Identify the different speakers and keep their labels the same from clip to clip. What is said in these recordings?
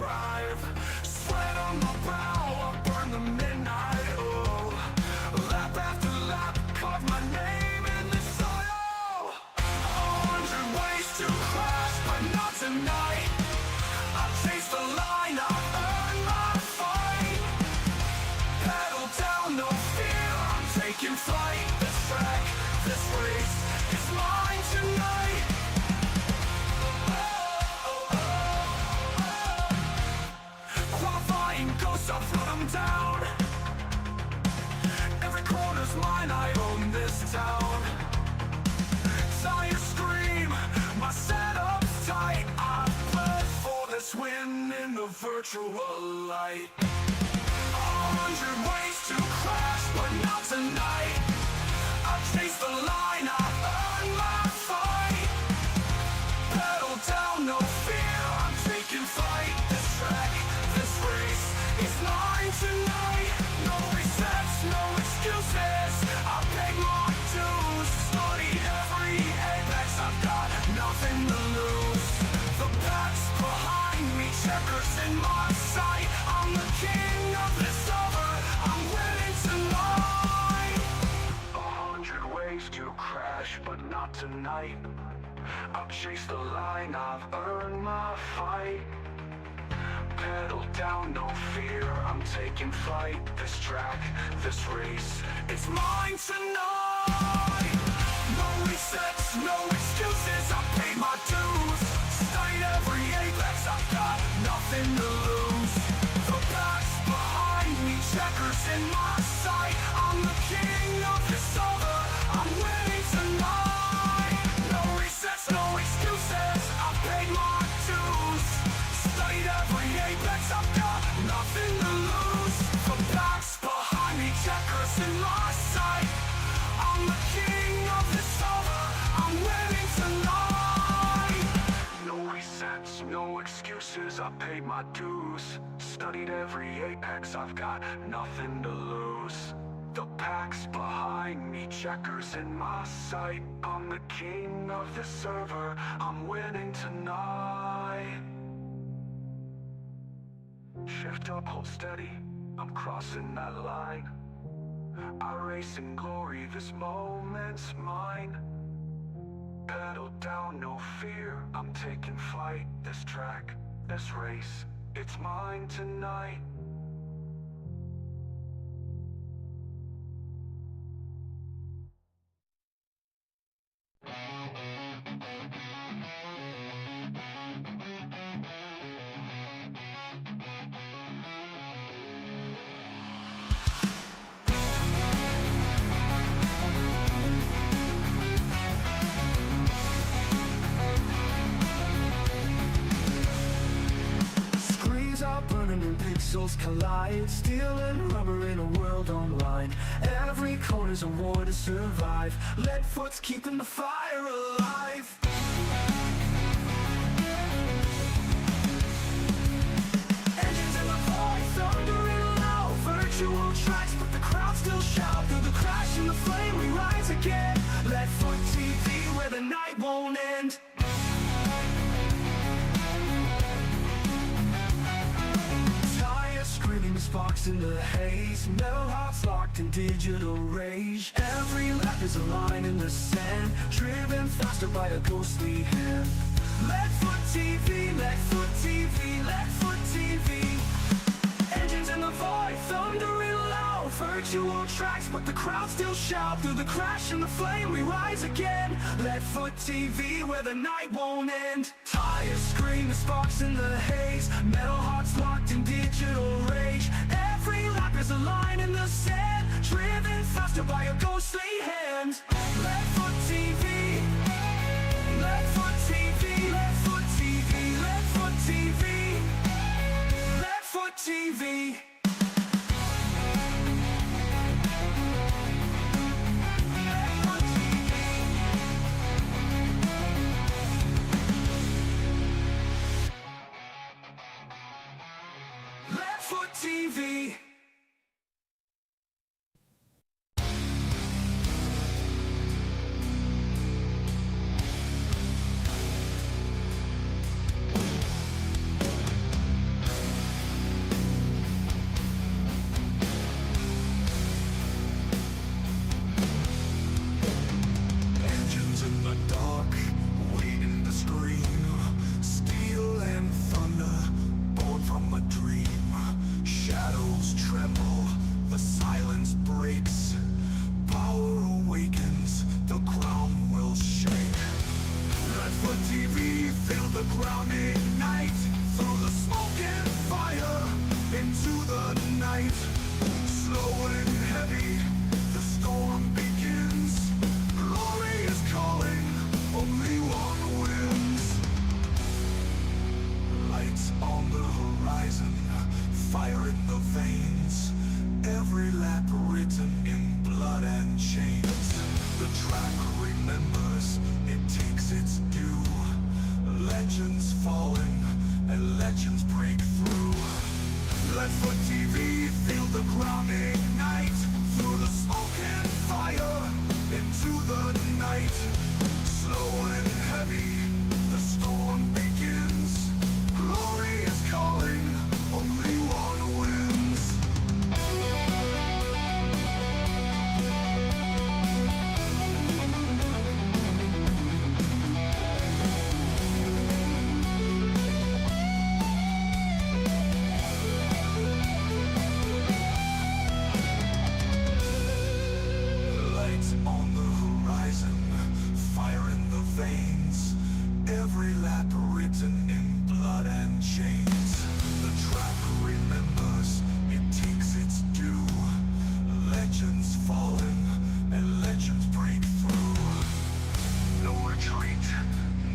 Speaker 1: drive. Sweat on my brow, I burn the midnight oil. Lap after lap, carve my name in the soil. 100 ways to crash, but not tonight. I chase the line, I earn my fight. Pedal down, no fear, I'm taking flight. This track, this race is mine tonight. Qualifying ghosts, I'll throw them down. Every corner's mine, I own this town. Tires scream, my setup's tight. I bled for this win in the virtual light. 100 ways to crash, but not tonight. I chase the line, I earn my fight. Pedal down, no fear, I'm taking flight. This track, this race is mine tonight. No resets, no excuses, I pay my dues. Study every apex, I've got nothing to lose. The pack's behind me, checkers in my sight. I'm the king of this over, I'm winning tonight. 100 ways to crash, but not tonight. I'll chase the line, I've earned my fight. Pedal down, no fear, I'm taking flight. This track, this race, it's mine tonight. No resets, no excuses, I paid my dues. Studied every apex, I've got nothing to lose. The pack's behind me, checkers in my sight. I'm the king of this over, I'm winning tonight. No resets, no excuses, I paid my dues. Studied every apex, I've got nothing to lose. The pack's behind me, checkers in my sight. I'm the king of this over, I'm winning tonight. No resets, no excuses, I paid my dues. Studied every apex, I've got nothing to lose. The pack's behind me, checkers in my sight. I'm the king of the server, I'm winning tonight. Shift up, hold steady, I'm crossing that line. I race in glory, this moment's mine. Pedal down, no fear, I'm taking flight. This track, this race, it's mine tonight. And pixels collide, steel and rubber in a world online. Every corner's a war to survive. Lead foot's keeping the fire alive. Engines in the void, thundering loud. Virtual tracks, but the crowd still shout. Through the crash and the flame we rise again. Lead foot TV, where the night won't end. Screaming sparks in the haze, metal hearts locked in digital rage. Every lap is a line in the sand, driven faster by a ghostly hand. Leadfoot TV, Leadfoot TV, Leadfoot TV. Engines in the void, thundering loud. Virtual tracks, but the crowd still shout. Through the crash and the flame we rise again. Leadfoot TV, where the night won't end. Tires scream, the sparks in the haze, metal hearts locked in digital rage. Every lap is a line in the sand, driven faster by a ghostly hand. Leadfoot TV, Leadfoot TV, Leadfoot TV, Leadfoot TV, Leadfoot TV. TV. ground ignite through the smoke and fire into the night. Slow and heavy, the storm begins. Glory is calling, only one wins. Lights on the horizon, fire in the veins. Every lap written in blood and chains. The track remembers, it takes its due. Legends falling and legends break through. Let's for TV feel the ground ignite through the smoke and fire into the night. Slow and heavy, the storm begins. Glory is calling, only one wins. Lights on the horizon, fire in the veins. Every lap written in blood and chains. The track remembers, it takes its due. Legends falling and legends break through. No retreat,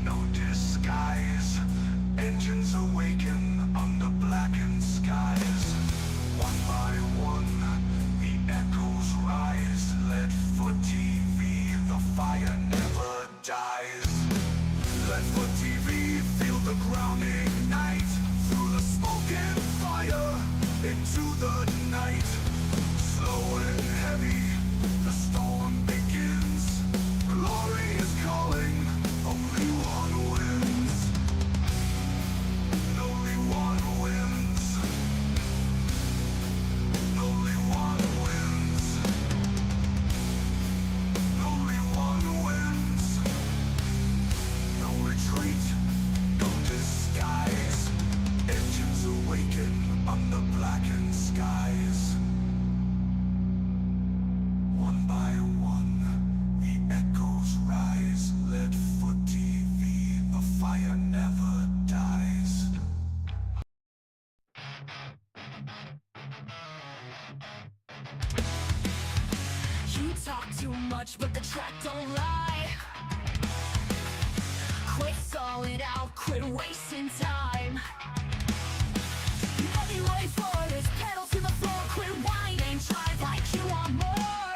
Speaker 1: no disguise. Engines awaken under blackened skies. One by one, the echoes rise. Let for TV, the fire never dies. Let for TV feel the ground ignite through the smoke and fire into the night. Slow and heavy, the storm begins. Glory is calling, only one wins. Only one wins. Only one wins. Only one wins. No retreat, no disguise. Engines awaken under blackened skies. One by one, the echoes rise. Let for TV, the fire never dies. You talk too much, but the track don't lie. Quit stalling out, quit wasting time. You know you wait for this, pedal to the floor. Quit whining, drive like you want more.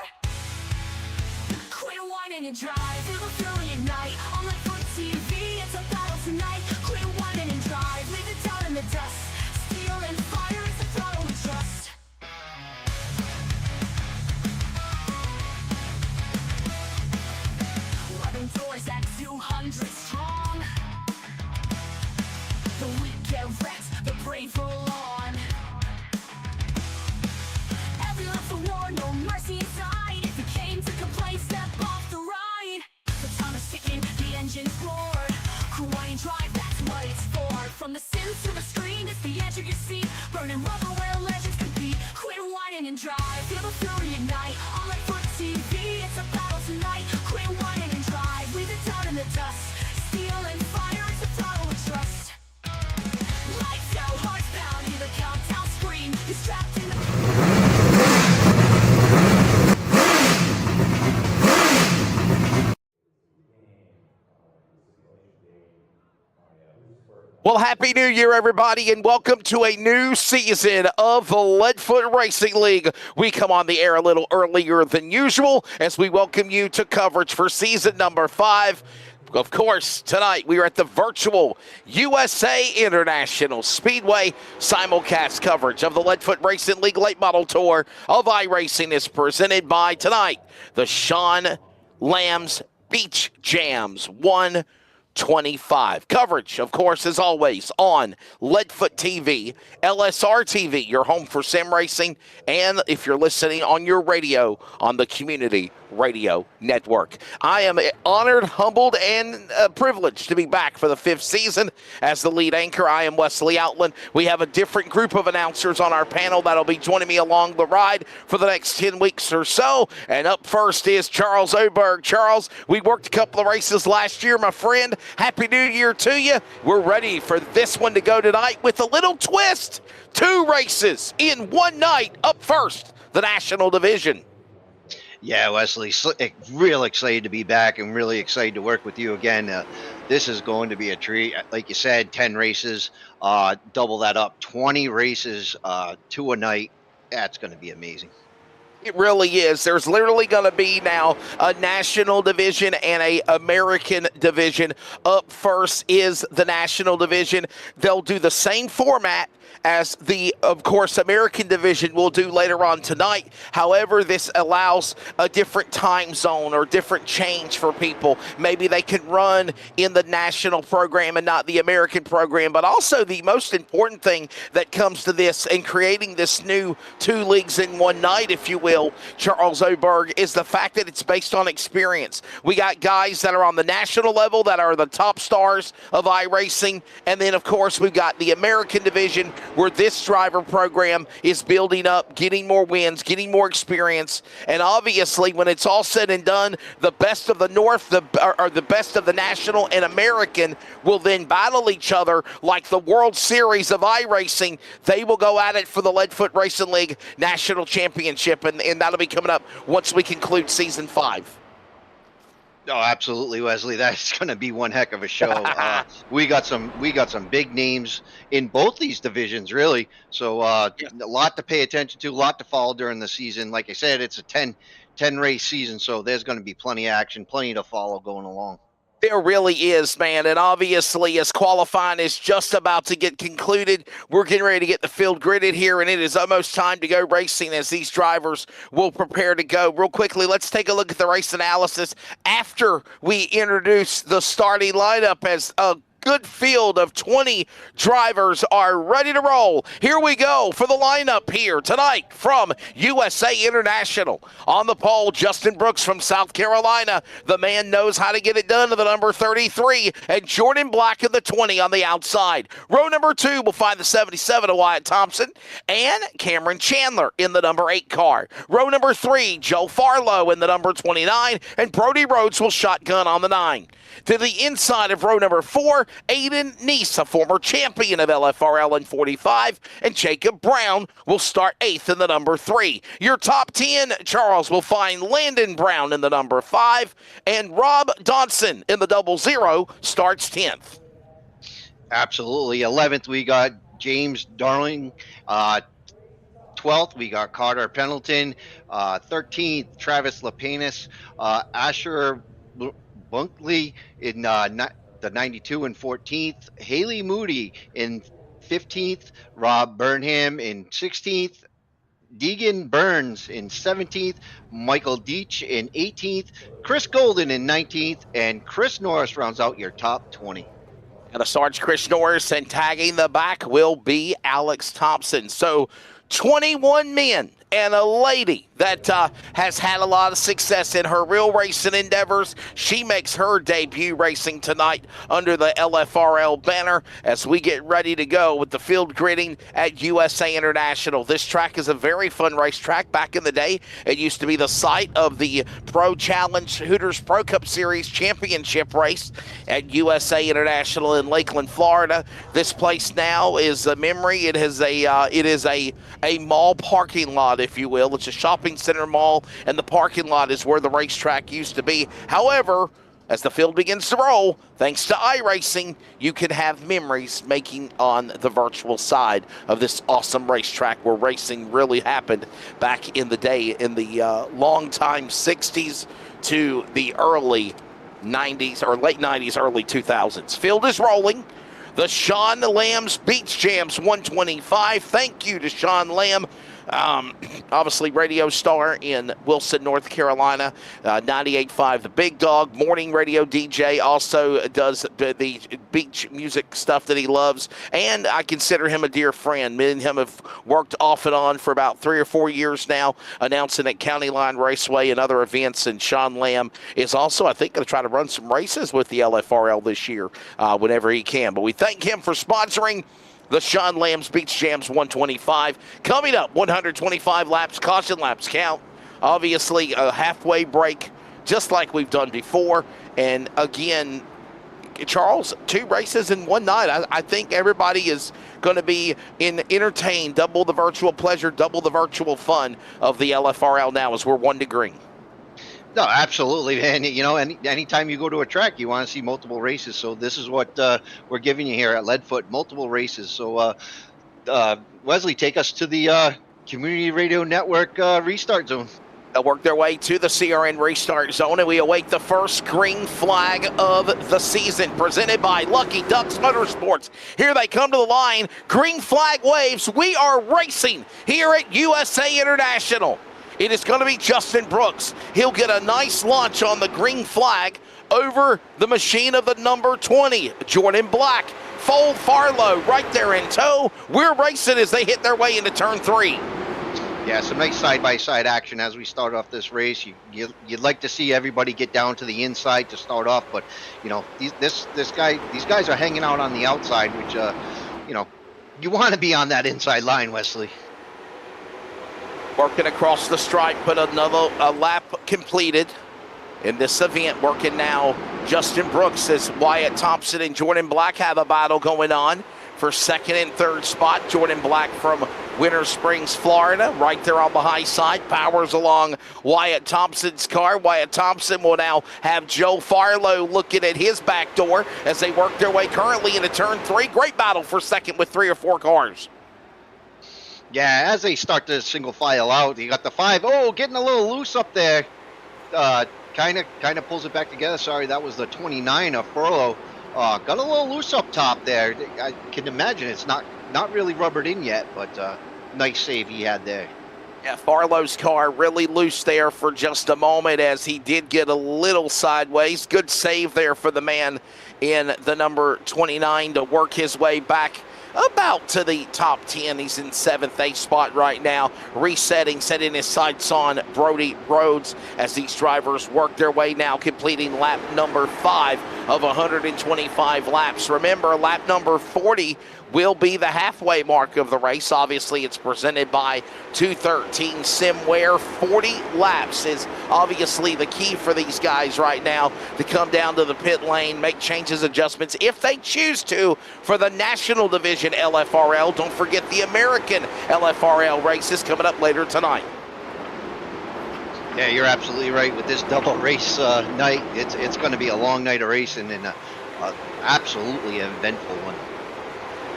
Speaker 1: Quit whining and drive, feel the fury ignite. On like for TV, it's a battle tonight. Quit whining and drive, leave it down in the dust. Steel and fire, it's the throttle we trust. Webbing doors at 200 strong. The weak get wrecked, the brave roll on. Every lap for war, no mercy inside. If you came to complain, step off the ride. The time is ticking, the engine's roared. Hawaiian drive, that's what it's for. From the sims to the screen, it's the edge of your seat. Burning rubber where legends compete. Quit whining and drive, feel the fury ignite. On like for TV, it's a battle tonight. Quit whining and drive, leave it down in the dust. Steel and fire, it's the throttle we trust. Lights out, hearts pound, hear the countdown scream. You're strapped in the...
Speaker 2: Well, Happy New Year, everybody, and welcome to a new season of the Leadfoot Racing League. We come on the air a little earlier than usual as we welcome you to coverage for season number 5. Of course, tonight we are at the virtual USA International Speedway simulcast coverage of the Leadfoot Racing League Late Model Tour of iRacing is presented by tonight the Sean Lamb's Beach Jams 125. Coverage, of course, as always, on Leadfoot TV, LSR TV, your home for sim racing, and if you're listening on your radio, on the Community Radio Network. I am honored, humbled, and privileged to be back for the 5th season as the lead anchor. I am Wesley Outland. We have a different group of announcers on our panel that'll be joining me along the ride for the next 10 weeks or so. And up first is Charles Oberg. Charles, we worked a couple of races last year, my friend. Happy New Year to you. We're ready for this one to go tonight with a little twist. 2 races in one night. Up first, the National Division.
Speaker 3: Yeah, Wesley, real excited to be back and really excited to work with you again. This is going to be a treat. Like you said, 10 races, double that up, 20 races, 2 a night. That's going to be amazing.
Speaker 2: It really is. There's literally going to be now a national division and a American division. Up first is the national division. They'll do the same format as the, of course, American division will do later on tonight. However, this allows a different time zone or different change for people. Maybe they can run in the national program and not the American program. But also the most important thing that comes to this and creating this new 2 leagues in one night, if you will, Charles Oberg, is the fact that it's based on experience. We got guys that are on the national level that are the top stars of iRacing. And then, of course, we've got the American division, where this driver program is building up, getting more wins, getting more experience. And obviously, when it's all said and done, the best of the North, or the best of the national and American will then battle each other like the World Series of iRacing. They will go at it for the Leadfoot Racing League National Championship, and that'll be coming up once we conclude Season 5.
Speaker 3: Oh, absolutely, Wesley. That's going to be one heck of a show. We got some big names in both these divisions, really. So a lot to pay attention to, a lot to follow during the season. Like I said, it's a 10 race season, so there's going to be plenty of action, plenty to follow going along.
Speaker 2: There really is, man, and obviously as qualifying is just about to get concluded, we're getting ready to get the field gridded here, and it is almost time to go racing as these drivers will prepare to go. Real quickly, let's take a look at the race analysis after we introduce the starting lineup as a good field of 20 drivers are ready to roll. Here we go for the lineup here tonight from USA International. On the pole, Justin Brooks from South Carolina. The man knows how to get it done to the number 33, and Jordan Black in the 20 on the outside. Row number 2 will find the 77 of Wyatt Thompson and Cameron Chandler in the number 8 car. Row number 3, Joe Farlow in the number 29, and Brody Rhodes will shotgun on the 9. To the inside of row number 4, Aiden Neese, a former champion of LFRL in 45, and Jacob Brown will start 8th in the number 3. Your top 10, Charles, will find Landon Brown in the number 5, and Rob Dodson in the 00 starts 10th.
Speaker 3: Absolutely. 11th, we got James Darling. 12th, we got Carter Pendleton. 13th, Travis Lapanis. Asher Bunkley in the 92 and 14th, Haley Moody in 15th, Rob Burnham in 16th, Deegan Burns in 17th, Michael Deach in 18th, Chris Golden in 19th, and Chris Norris rounds out your top 20.
Speaker 2: And a Sarge Chris Norris, and tagging the back will be Alex Thompson. So 21 men and a lady that has had a lot of success in her real racing endeavors. She makes her debut racing tonight under the LFRL banner as we get ready to go with the field gridding at USA International. This track is a very fun racetrack. Back in the day, it used to be the site of the Pro Challenge Hooters Pro Cup Series Championship race at USA International in Lakeland, Florida. This place now is a memory. It is a mall parking lot, if you will. It's a shopping center mall, and the parking lot is where the racetrack used to be. However, as the field begins to roll, thanks to iRacing, you can have memories making on the virtual side of this awesome racetrack where racing really happened back in the day, in the long time 60s to the early 90s, or late 90s, early 2000s. Field is rolling. The Sean Lamb's Beach Jams 125. Thank you to Sean Lamb. Obviously radio star in Wilson, North Carolina, 98.5 The Big Dog, morning radio DJ, also does the beach music stuff that he loves, and I consider him a dear friend. Me and him have worked off and on for about 3 or 4 years now, announcing at County Line Raceway and other events, and Sean Lamb is also, I think, going to try to run some races with the LFRL this year whenever he can. But we thank him for sponsoring the Sean Lamb's Beach Jams 125. Coming up, 125 laps, caution laps count. Obviously, a halfway break, just like we've done before. And again, Charles, 2 races in one night. I think everybody is going to be entertained. Double the virtual pleasure, double the virtual fun of the LFRL now as we're 1 to green.
Speaker 3: No, absolutely, man. Anytime you go to a track, you want to see multiple races. So this is what we're giving you here at Leadfoot, multiple races. So Wesley, take us to the Community Radio Network restart zone.
Speaker 2: They'll work their way to the CRN restart zone, and we await the first green flag of the season, presented by Lucky Ducks Motorsports. Here they come to the line. Green flag waves. We are racing here at USA International. It is going to be Justin Brooks. He'll get a nice launch on the green flag over the machine of the number 20, Jordan Black. Fold Farlow right there in tow. We're racing as they hit their way into turn 3.
Speaker 3: Yeah, some nice side-by-side action as we start off this race. You'd like to see everybody get down to the inside to start off, but these guys are hanging out on the outside, which you want to be on that inside line, Wesley.
Speaker 2: Working across the stripe, but another lap completed in this event. Working now, Justin Brooks as Wyatt Thompson and Jordan Black have a battle going on for second and third spot. Jordan Black from Winter Springs, Florida, right there on the high side, powers along Wyatt Thompson's car. Wyatt Thompson will now have Joe Farlow looking at his back door as they work their way currently into turn 3. Great battle for second with 3 or 4 cars.
Speaker 3: Yeah, as they start to single file out, you got the 5. Oh, getting a little loose up there. Kind of pulls it back together. Sorry, that was the 29 of Furlow. Got a little loose up top there. I can imagine it's not really rubbered in yet, but nice save he had there.
Speaker 2: Yeah, Farlow's car really loose there for just a moment as he did get a little sideways. Good save there for the man in the number 29 to work his way back about to the top 10. He's in 7th, 8th spot right now. Resetting, setting his sights on Brody Rhodes as these drivers work their way now, completing lap number 5 of 125 laps. Remember, lap number 40 will be the halfway mark of the race. Obviously, it's presented by 213 Simware. 40 laps is obviously the key for these guys right now to come down to the pit lane, make changes, adjustments, if they choose to, for the National Division LFRL. Don't forget the American LFRL races coming up later tonight.
Speaker 3: Yeah, you're absolutely right. With this double race night, it's going to be a long night of racing and absolutely an eventful one.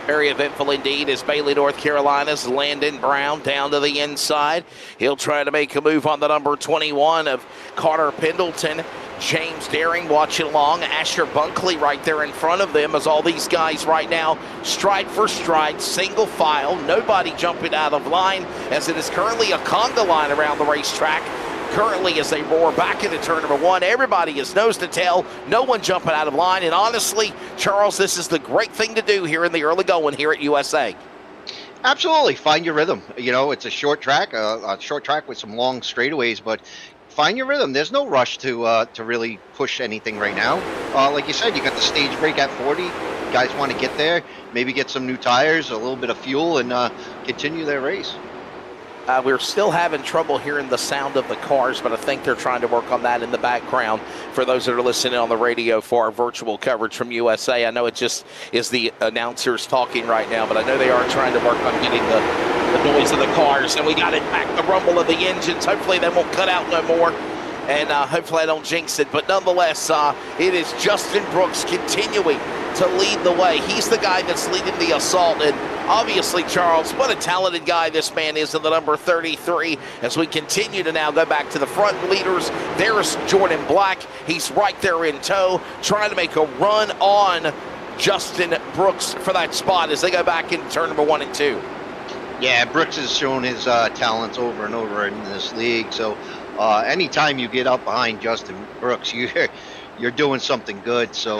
Speaker 2: Very eventful indeed as Bailey, North Carolina's Landon Brown down to the inside. He'll try to make a move on the number 21 of Carter Pendleton. James Daring watching along. Asher Bunkley right there in front of them as all these guys right now stride for stride, single file, nobody jumping out of line as it is currently a conga line around the racetrack. Currently, as they roar back into turn number 1, everybody is nose to tail, no one jumping out of line. And honestly, Charles, this is the great thing to do here in the early going here at USA.
Speaker 3: Absolutely, find your rhythm. It's a short track with some long straightaways, but find your rhythm. There's no rush to really push anything right now. Like you said, you got the stage break at 40. Guys want to get there, maybe get some new tires, a little bit of fuel, and continue their race.
Speaker 2: We're still having trouble hearing the sound of the cars, but I think they're trying to work on that in the background for those that are listening on the radio for our virtual coverage from USA. I know it just is the announcers talking right now, but I know they are trying to work on getting the noise of the cars. And we got it back, the rumble of the engines. Hopefully they won't cut out no more. And hopefully I don't jinx it. But nonetheless, it is Justin Brooks continuing to lead the way. He's the guy that's leading the assault. And obviously, Charles, what a talented guy this man is in the number 33. As we continue to now go back to the front leaders, there's Jordan Black. He's right there in tow, trying to make a run on Justin Brooks for that spot as they go back into turn number 1 and 2.
Speaker 3: Yeah, Brooks has shown his talents over and over in this league. So anytime you get up behind Justin Brooks, you're doing something good. So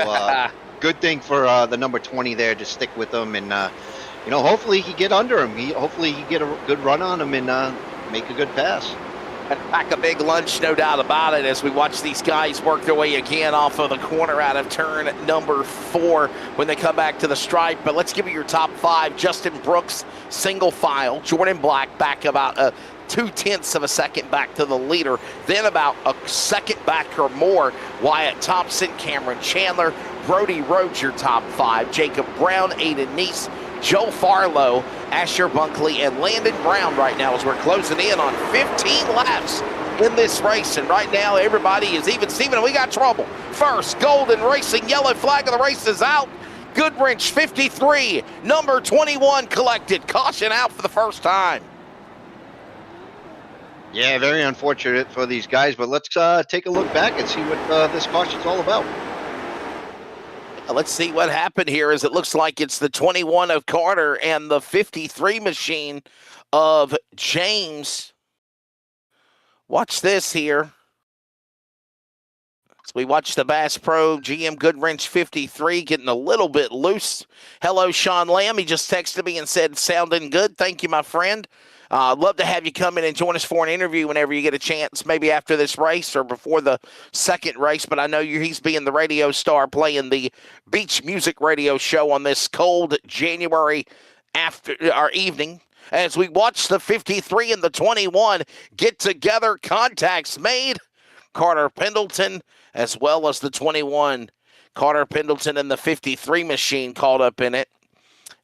Speaker 3: good thing for the number 20 there to stick with him, and hopefully he get under him. Hopefully he get a good run on him and make a good pass.
Speaker 2: And pack a big lunch, no doubt about it, as we watch these guys work their way again off of the corner out of turn number 4 when they come back to the stripe. But let's give you your top 5. Justin Brooks, single file. Jordan Black back about 0.2 of a second back to the leader. Then about a second back or more, Wyatt Thompson, Cameron Chandler, Brody Rhodes, your top 5. Jacob Brown, Aiden Neese, Joe Farlow, Asher Bunkley, and Landon Brown right now as we're closing in on 15 laps in this race. And right now, everybody is even. Steven, we got trouble. First, Golden Racing, yellow flag of the race is out. Goodwrench 53, number 21 collected. Caution out for the first time.
Speaker 3: Yeah, very unfortunate for these guys, but let's take a look back and see what this caution's all about.
Speaker 2: Let's see what happened here, as it looks like it's the 21 of Carter and the 53 machine of James. Watch this here. So we watch the Bass Pro GM Goodwrench 53 getting a little bit loose. Hello, Sean Lamb. He just texted me and said, sounding good. Thank you, my friend. I'd love to have you come in and join us for an interview whenever you get a chance, maybe after this race or before the second race. But I know he's being the radio star playing the beach music radio show on this cold January evening. As we watch the 53 and the 21 get together, contacts made. Carter Pendleton as well as the 21. Carter Pendleton and the 53 machine caught up in it.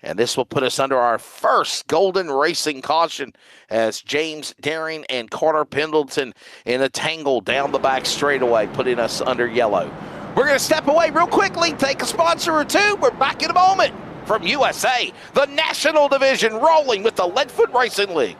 Speaker 2: And this will put us under our first Golden Racing caution as James Daring and Carter Pendleton in a tangle down the back straightaway, putting us under yellow. We're going to step away real quickly, take a sponsor or two. We're back in a moment from USA, the National Division rolling with the Leadfoot Racing League.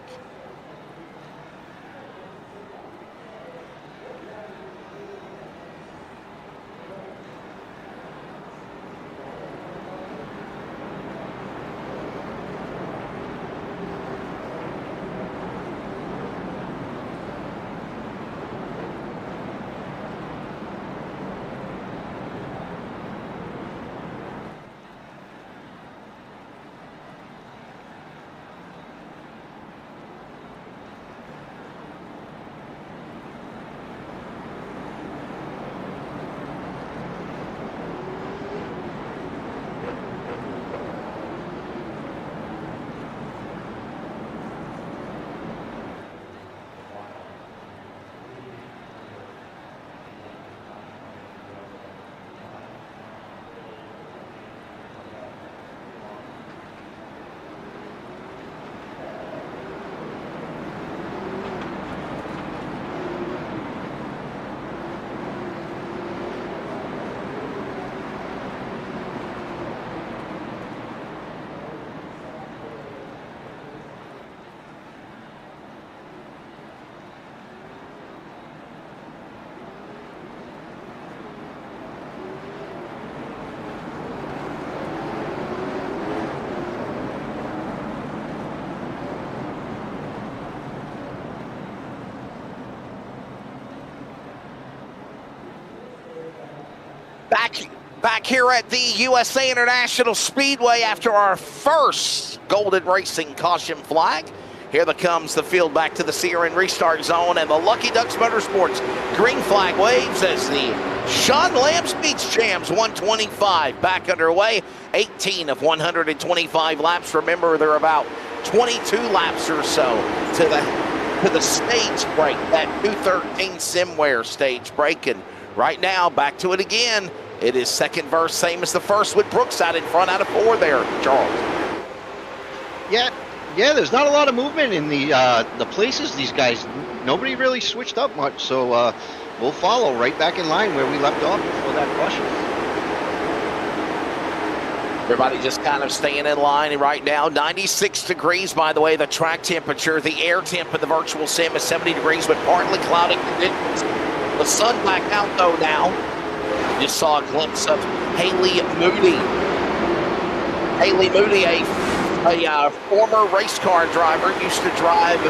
Speaker 2: Back here at the USA International Speedway after our first Golden Racing caution flag. Here comes the field back to the Sierra restart zone, and the Lucky Ducks Motorsports green flag waves as the Sean Lamb's Beach Jams 125 back underway. 18 of 125 laps. Remember, they're about 22 laps or so to the stage break, that 213 Simware stage break. And right now, back to it again. It is second verse, same as the first with Brooks out in front out of 4 there, Charles.
Speaker 3: Yeah, there's not a lot of movement in the places. These guys, nobody really switched up much, so we'll follow right back in line where we left off before that caution.
Speaker 2: Everybody just kind of staying in line right now. 96 degrees, by the way, the track temperature. The air temp in the virtual sim is 70 degrees with partly cloudy conditions. The sun back out, though, now. Just saw a glimpse of Haley Moody. Haley Moody, a former race car driver, used to drive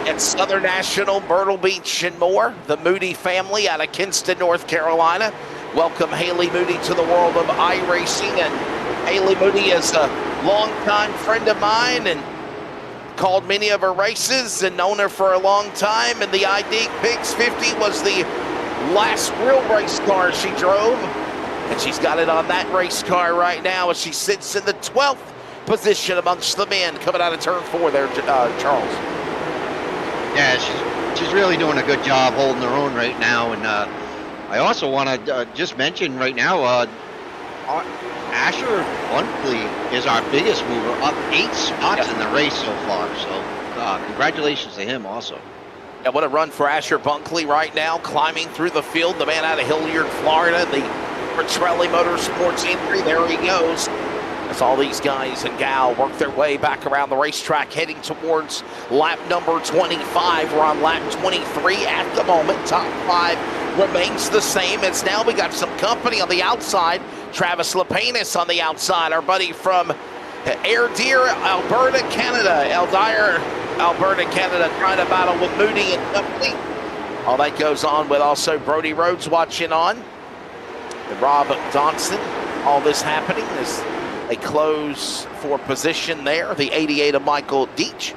Speaker 2: at Southern National, Myrtle Beach, and more. The Moody family out of Kinston, North Carolina. Welcome Haley Moody to the world of iRacing. And Haley Moody is a longtime friend of mine and called many of her races and known her for a long time. And the ID Pigs 50 was the last real race car she drove, and she's got it on that race car right now as she sits in the 12th position amongst the men coming out of turn 4 there, Charles.
Speaker 3: Yeah, she's really doing a good job holding her own right now, and I also want to just mention right now, Asher Bunkley is our biggest mover, up 8 spots in the race so far. So congratulations to him also.
Speaker 2: Yeah, what a run for Asher Bunkley right now, climbing through the field. The man out of Hilliard, Florida, the Petrelli Motorsports entry. There he goes. As all these guys and gal work their way back around the racetrack, heading towards lap number 25. We're on lap 23 at the moment. Top 5 remains the same. It's now we got some company on the outside. Travis Lapanis on the outside, our buddy from Airdrie, Alberta, Canada. Eldire, Alberta, Canada, trying to battle with Moody and company. All that goes on with also Brody Rhodes watching on. And Rob Johnson. All this happening as they close for position there. The 88 of Michael Deitch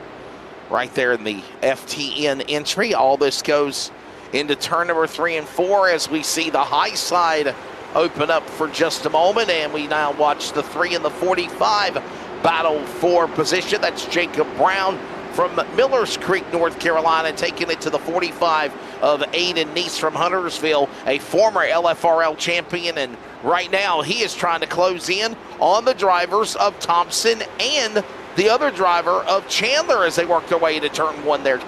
Speaker 2: right there in the FTN entry. All this goes into turn number 3 and 4 as we see the high side open up for just a moment, and we now watch the 3 and the 45 battle for position. That's Jacob Brown from Millers Creek, North Carolina, taking it to the 45 of Aiden Neese from Huntersville, a former LFRL champion, and right now he is trying to close in on the drivers of Thompson and the other driver of Chandler as they work their way into turn 1 there.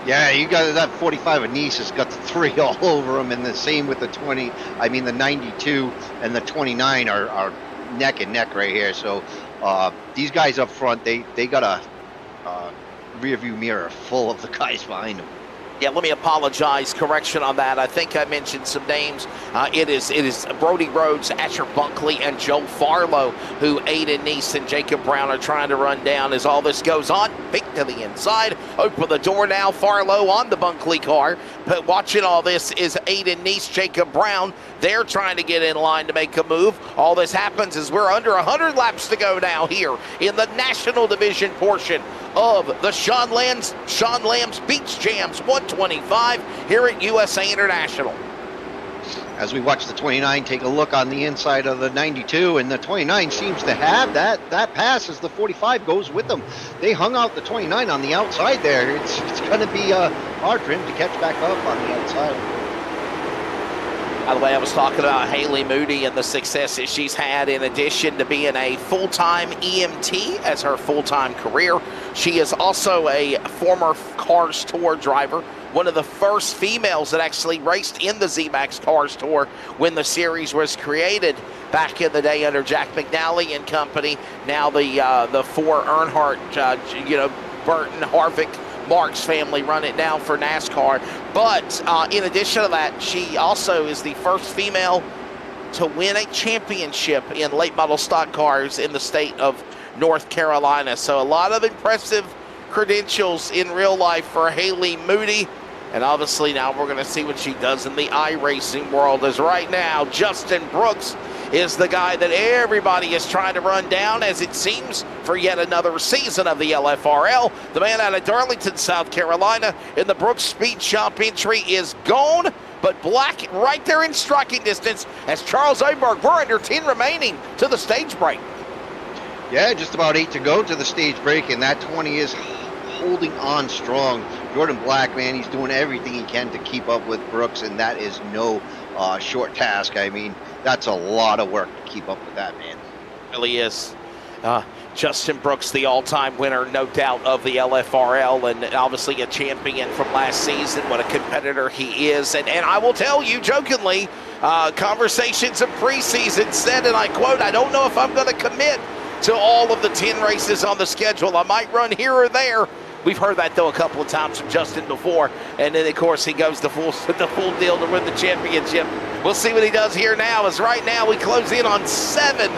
Speaker 3: Yeah, you got that 45 of Nice has got the 3 all over him, and the same with the 20. I mean, the 92 and the 29 are neck and neck right here. So these guys up front, they got a rear view mirror full of the guys behind them.
Speaker 2: Yeah, let me apologize. Correction on that. I think I mentioned some names. It is Brody Rhodes, Asher Bunkley, and Joe Farlow, who Aiden Neese and Jacob Brown are trying to run down as all this goes on. Peek to the inside. Open the door now. Farlow on the Bunkley car. But watching all this is Aiden Neese, Jacob Brown. They're trying to get in line to make a move. All this happens as we're under 100 laps to go now here in the National Division portion of the Sean Lamb's Beach Jams 125 here at USA International.
Speaker 3: As we watch the 29 take a look on the inside of the 92, and the 29 seems to have that pass as the 45 goes with them. They hung out the 29 on the outside there. It's going to be hard for him to catch back up on the outside.
Speaker 2: By the way, I was talking about Haley Moody and the successes she's had in addition to being a full-time EMT as her full-time career. She is also a former Cars Tour driver, one of the first females that actually raced in the ZMAX Cars Tour when the series was created back in the day under Jack McNally and company. Now the 4 Earnhardt, Burton, Harvick, Marks family run it now for NASCAR. But in addition to that, she also is the first female to win a championship in late model stock cars in the state of North Carolina. So a lot of impressive credentials in real life for Haley Moody. And obviously now we're going to see what she does in the iRacing world, as right now Justin Brooks is the guy that everybody is trying to run down, as it seems, for yet another season of the LFRL. The man out of Darlington, South Carolina, in the Brooks Speed Shop entry is gone, but Black right there in striking distance as Charles Aberg. We're under 10 remaining to the stage break.
Speaker 3: Yeah, just about 8 to go to the stage break, and that 20 is holding on strong. Jordan Black, man, he's doing everything he can to keep up with Brooks, and that is no short task. I mean, that's a lot of work to keep up with that, man.
Speaker 2: It really is. Justin Brooks, the all-time winner, no doubt, of the LFRL, and obviously a champion from last season. What a competitor he is. And I will tell you, jokingly, conversations of preseason said, and I quote, "I don't know if I'm going to commit to all of the 10 races on the schedule. I might run here or there." We've heard that, though, a couple of times from Justin before. And then, of course, he goes the full deal to win the championship. We'll see what he does here now, as right now we close in on 7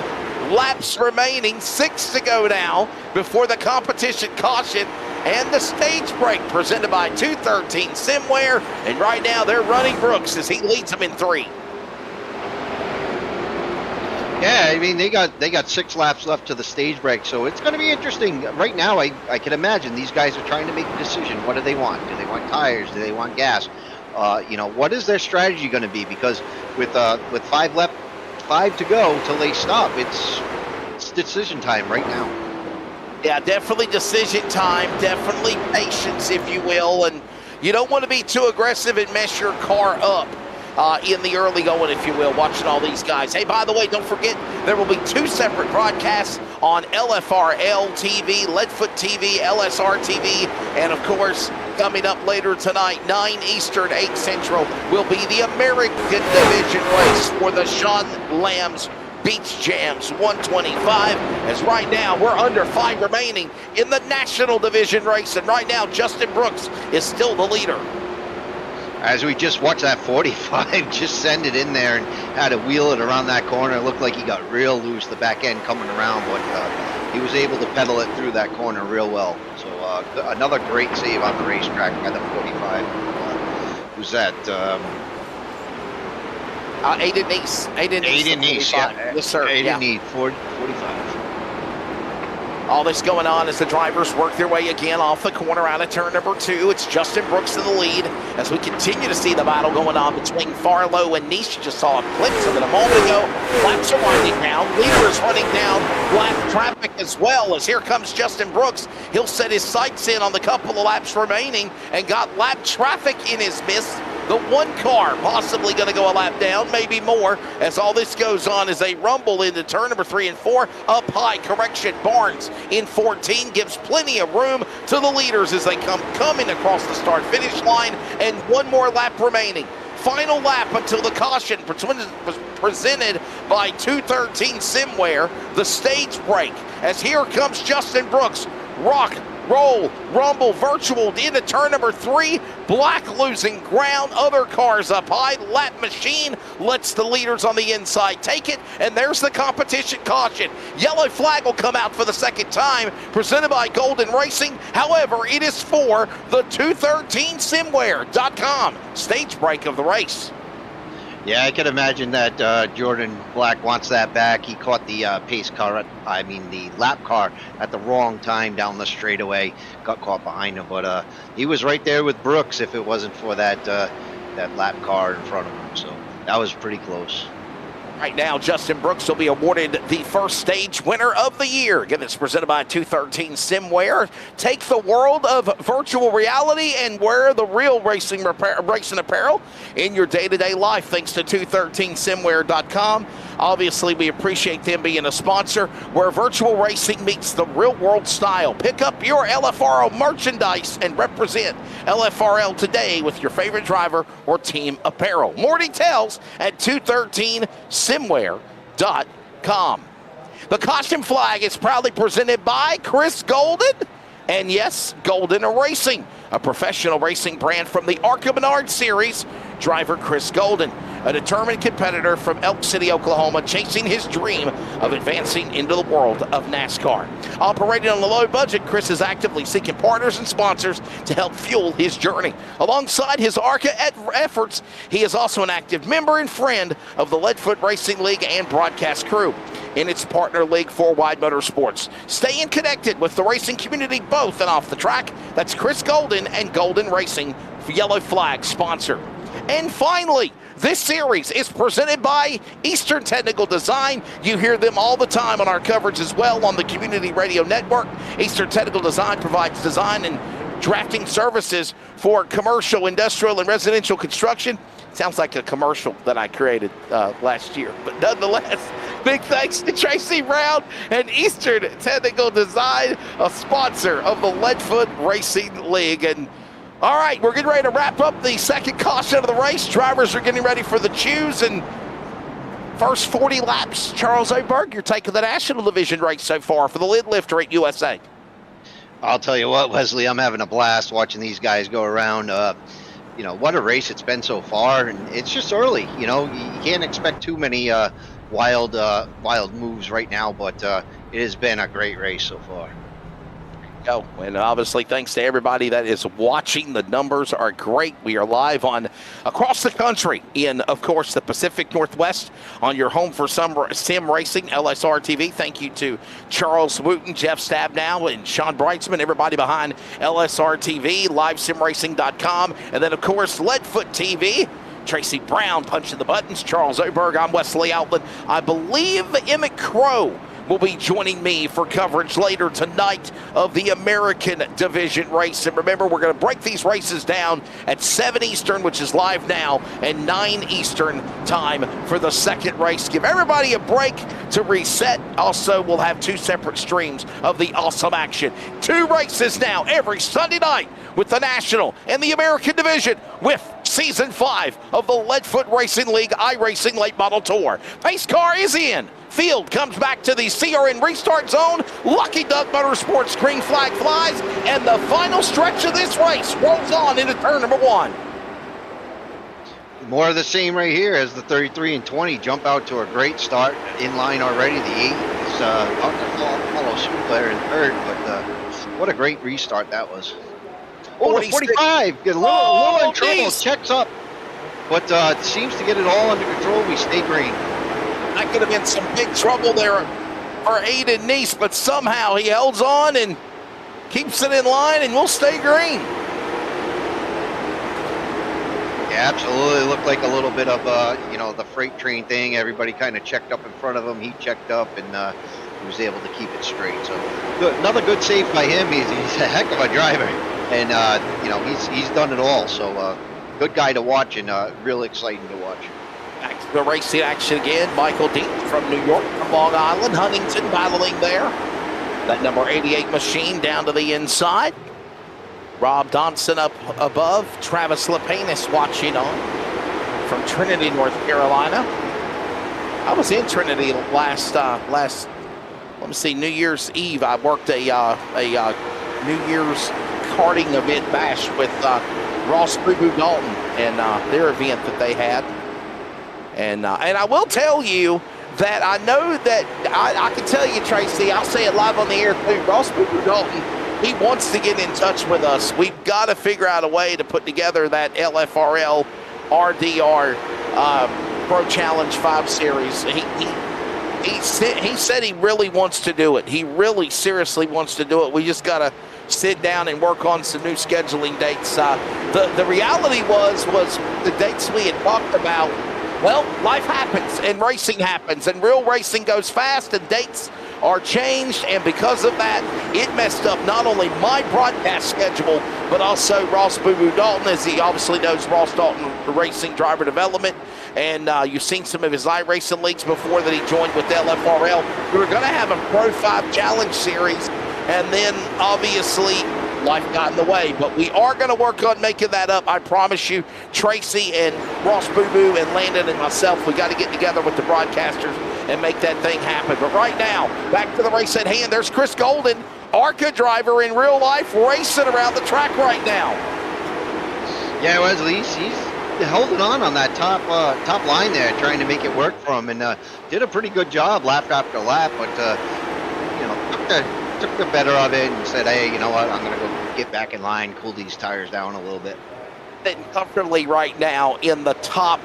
Speaker 2: laps remaining, 6 to go now before the competition caution and the stage break presented by 213 Simware. And right now they're running Brooks as he leads them in 3.
Speaker 3: Yeah, I mean, they got 6 laps left to the stage break, so it's going to be interesting. Right now, I can imagine these guys are trying to make a decision. What do they want? Do they want tires? Do they want gas? What is their strategy going to be? Because with 5 to go till they stop, it's decision time right now.
Speaker 2: Yeah, definitely decision time, definitely patience, if you will, and you don't want to be too aggressive and mess your car up. in the early going, if you will, watching all these guys. Hey, by the way, don't forget, there will be 2 separate broadcasts on LFRL TV, Leadfoot TV, LSR TV, and of course, coming up later tonight, 9 Eastern, 8 Central, will be the American Division race for the Sean Lamb's Beach Jams 125, as right now we're under 5 remaining in the National Division race, and right now Justin Brooks is still the leader.
Speaker 3: As we just watched that 45 just send it in there and had to wheel it around that corner. It looked like he got real loose, the back end coming around, but he was able to pedal it through that corner real well. So another great save on the racetrack by the 45. Who's that?
Speaker 2: Aiden Neese.
Speaker 3: Aiden Neese, yeah.
Speaker 2: Yes, sir.
Speaker 3: Aiden
Speaker 2: Yeah.
Speaker 3: Neese, 45.
Speaker 2: All this going on as the drivers work their way again off the corner out of turn number 2. It's Justin Brooks in the lead as we continue to see the battle going on between Farlow and Niche. You just saw a glimpse of it a moment ago. Laps are winding down. Leader is running down black traffic as well, as here comes Justin Brooks. He'll set his sights in on the couple of laps remaining and got lap traffic in his midst. The 1 car possibly going to go a lap down, maybe more, as all this goes on as they rumble into turn number 3 and 4. Up high, correction, Barnes in 14 gives plenty of room to the leaders as they come coming across the start-finish line, and 1 more lap remaining. Final lap until the caution was presented by 213 Simware, the stage break, as here comes Justin Brooks. Rock, roll, rumble, virtual into turn number 3. Black losing ground, other cars up high. Lap machine lets the leaders on the inside take it, and there's the competition caution. Yellow flag will come out for the second time, presented by Golden Racing. However, it is for the 213simware.com stage break of the race.
Speaker 3: Yeah, I can imagine that Jordan Black wants that back. He caught the the lap car at the wrong time down the straightaway, got caught behind him. But he was right there with Brooks if it wasn't for that lap car in front of him. So that was pretty close.
Speaker 2: Right now, Justin Brooks will be awarded the first stage winner of the year. Again, it's presented by 213 Simware. Take the world of virtual reality and wear the real racing apparel in your day-to-day life, thanks to 213simware.com. Obviously, we appreciate them being a sponsor where virtual racing meets the real-world style. Pick up your LFRL merchandise and represent LFRL today with your favorite driver or team apparel. More details at 213simware.com. The caution flag is proudly presented by Chris Golden. And yes, Golden Racing, a professional racing brand from the Arca Menard Series. Driver Chris Golden, a determined competitor from Elk City, Oklahoma, chasing his dream of advancing into the world of NASCAR. Operating on a low budget, Chris is actively seeking partners and sponsors to help fuel his journey. Alongside his ARCA efforts, he is also an active member and friend of the Leadfoot Racing League and broadcast crew in its partner league for Wide Motorsports. Staying connected with the racing community both and off the track. That's Chris Golden and Golden Racing, Yellow Flag sponsor. And finally, this series is presented by Eastern Technical Design. You hear them all the time on our coverage as well on the Community Radio Network. Eastern Technical Design provides design and drafting services for commercial, industrial, and residential construction. Sounds like a commercial that I created last year. But nonetheless, big thanks to Tracy Brown and Eastern Technical Design, a sponsor of the Leadfoot Racing League. And all right, we're getting ready to wrap up the second caution of the race. Drivers are getting ready for the choose, and first 40 laps. Charles Oberg, your take of the National Division race so far for the lid lifter at USA.
Speaker 3: I'll tell you what, Wesley, I'm having a blast watching these guys go around. What a race it's been so far, and it's just early. You can't expect too many wild moves right now, but it has been a great race so far.
Speaker 2: Go. And obviously, thanks to everybody that is watching. The numbers are great. We are live on across the country in, of course, the Pacific Northwest on your home for sim racing, LSR TV. Thank you to Charles Wooten, Jeff Stabnow, and Sean Brightsman, everybody behind LSR TV, livesimracing.com, and then, of course, Leadfoot TV. Tracy Brown punching the buttons. Charles Oberg. I'm Wesley Outland. I believe Emmett Crow will be joining me for coverage later tonight of the American Division race. And remember, we're going to break these races down at 7 Eastern, which is live now, and 9 Eastern time for the second race. Give everybody a break to reset. Also, we'll have 2 separate streams of the awesome action. 2 races now every Sunday night with the National and the American Division with Season 5 of the Leadfoot Racing League iRacing Late Model Tour. Pace car is in. Field comes back to the CRN restart zone. Lucky Duck Motorsports green flag flies, and the final stretch of this race rolls on into turn number 1.
Speaker 3: More of the same right here as the 33 and 20 jump out to a great start. In line already. The 8 is about to follow suit there in third, but what a great restart that was. Oh, the 45, get a little in trouble, checks up, but seems to get it all under control. We stay green.
Speaker 2: That could have been some big trouble there for Aiden Neese, but somehow he holds on and keeps it in line, and we'll stay green.
Speaker 3: Yeah, absolutely. Looked like a little bit of, the freight train thing. Everybody kind of checked up in front of him. He checked up, and he was able to keep it straight. So good. Another good save by him. He's a heck of a driver, and he's done it all. So good guy to watch, and real exciting to watch.
Speaker 2: Back to the racing action again. Michael Dean from New York, from Long Island. Huntington battling there. That number 88 machine down to the inside. Rob Donson up above. Travis Lepanis watching on from Trinity, North Carolina. I was in Trinity last let me see, New Year's Eve. I worked a New Year's karting event bash with Ross Boo Boo Dalton and their event that they had. And I will tell you that I know that I can tell you, Tracy, I'll say it live on the air too. Ross Boo Boo Dalton, he wants to get in touch with us. We've got to figure out a way to put together that LFRL RDR Pro Challenge 5 Series. He said he really wants to do it. He really seriously wants to do it. We just got to sit down and work on some new scheduling dates. The reality was the dates we had talked about. Well, life happens and racing happens and real racing goes fast and dates are changed, and because of that, it messed up not only my broadcast schedule, but also Ross Boo Boo Dalton, as he obviously knows Ross Dalton Racing Driver Development, and you've seen some of his iRacing leagues before that he joined with LFRL. We were going to have a Pro 5 Challenge Series, and then obviously life got in the way, but we are going to work on making that up. I promise you. Tracy and Ross Boo Boo and Landon and myself, we got to get together with the broadcasters and make that thing happen. But right now, back to the race at hand. There's Chris Golden, ARCA driver in real life, racing around the track right now.
Speaker 3: Yeah, Wesley, he's holding on that top line there, trying to make it work for him, and did a pretty good job lap after lap, but took the better of it and said, hey, you know what, I'm going to go get back in line, cool these tires down a little bit.
Speaker 2: Sitting comfortably right now in the top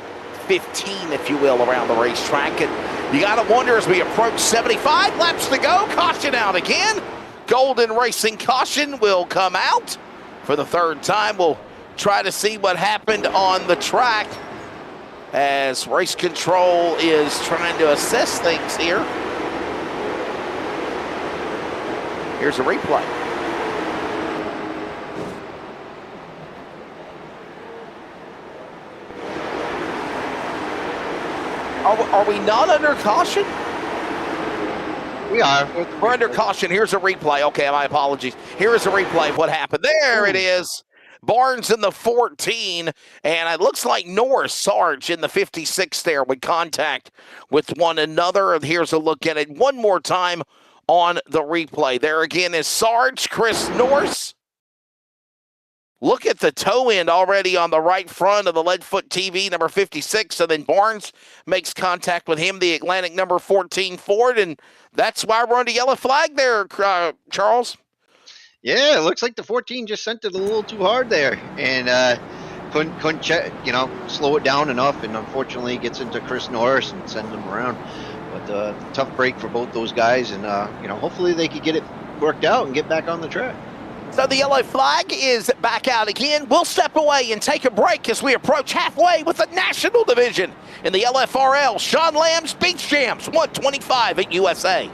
Speaker 2: 15, if you will, around the racetrack. And you got to wonder, as we approach 75 laps to go, caution out again. Golden Racing caution will come out for the third time. We'll try to see what happened on the track as race control is trying to assess things here. Here's a replay. Are we not under caution?
Speaker 3: We are.
Speaker 2: We're under caution. Here's a replay. Okay, my apologies. Here is a replay of what happened. There it is. Barnes in the 14, and it looks like Norris, Sarge in the 56 there with contact with one another. And here's a look at it one more time on the replay. There again is Sarge, Chris Norris. Look at the toe end already on the right front of the Leadfoot TV, number 56, and then Barnes makes contact with him, the Atlantic number 14 Ford, and that's why we're on the yellow flag there, Charles.
Speaker 3: Yeah, it looks like the 14 just sent it a little too hard there, and couldn't check, slow it down enough, and unfortunately gets into Chris Norris and sends him around. But tough break for both those guys, and hopefully they could get it worked out and get back on the track.
Speaker 2: So the yellow flag is back out again. We'll step away and take a break as we approach halfway with the National Division in the LFRL. Sean Lamb's Beach Jams, 125 at USA.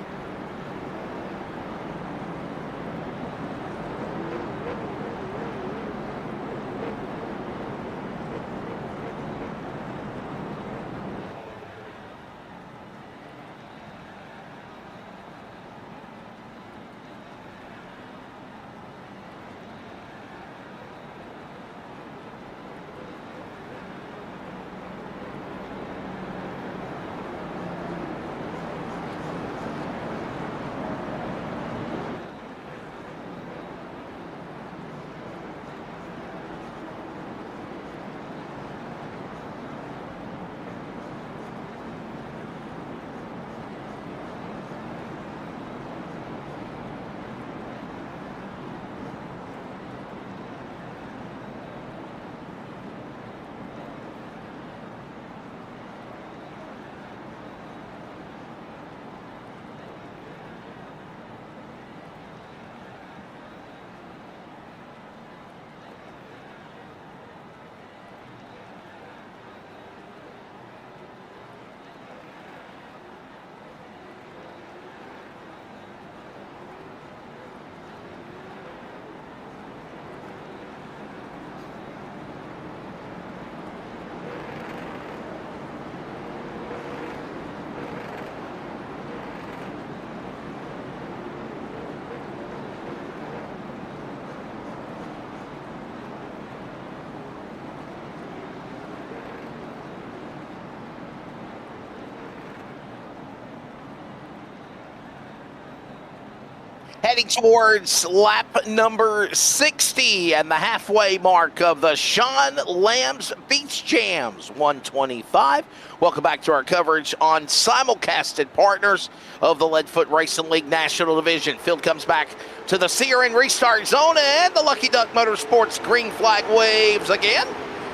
Speaker 2: heading towards lap number 60 and the halfway mark of the Sean Lamb's Beach Jams 125. Welcome back to our coverage on simulcasted partners of the Leadfoot Racing League National Division. Field comes back to the Searing restart zone, and the Lucky Duck Motorsports green flag waves again.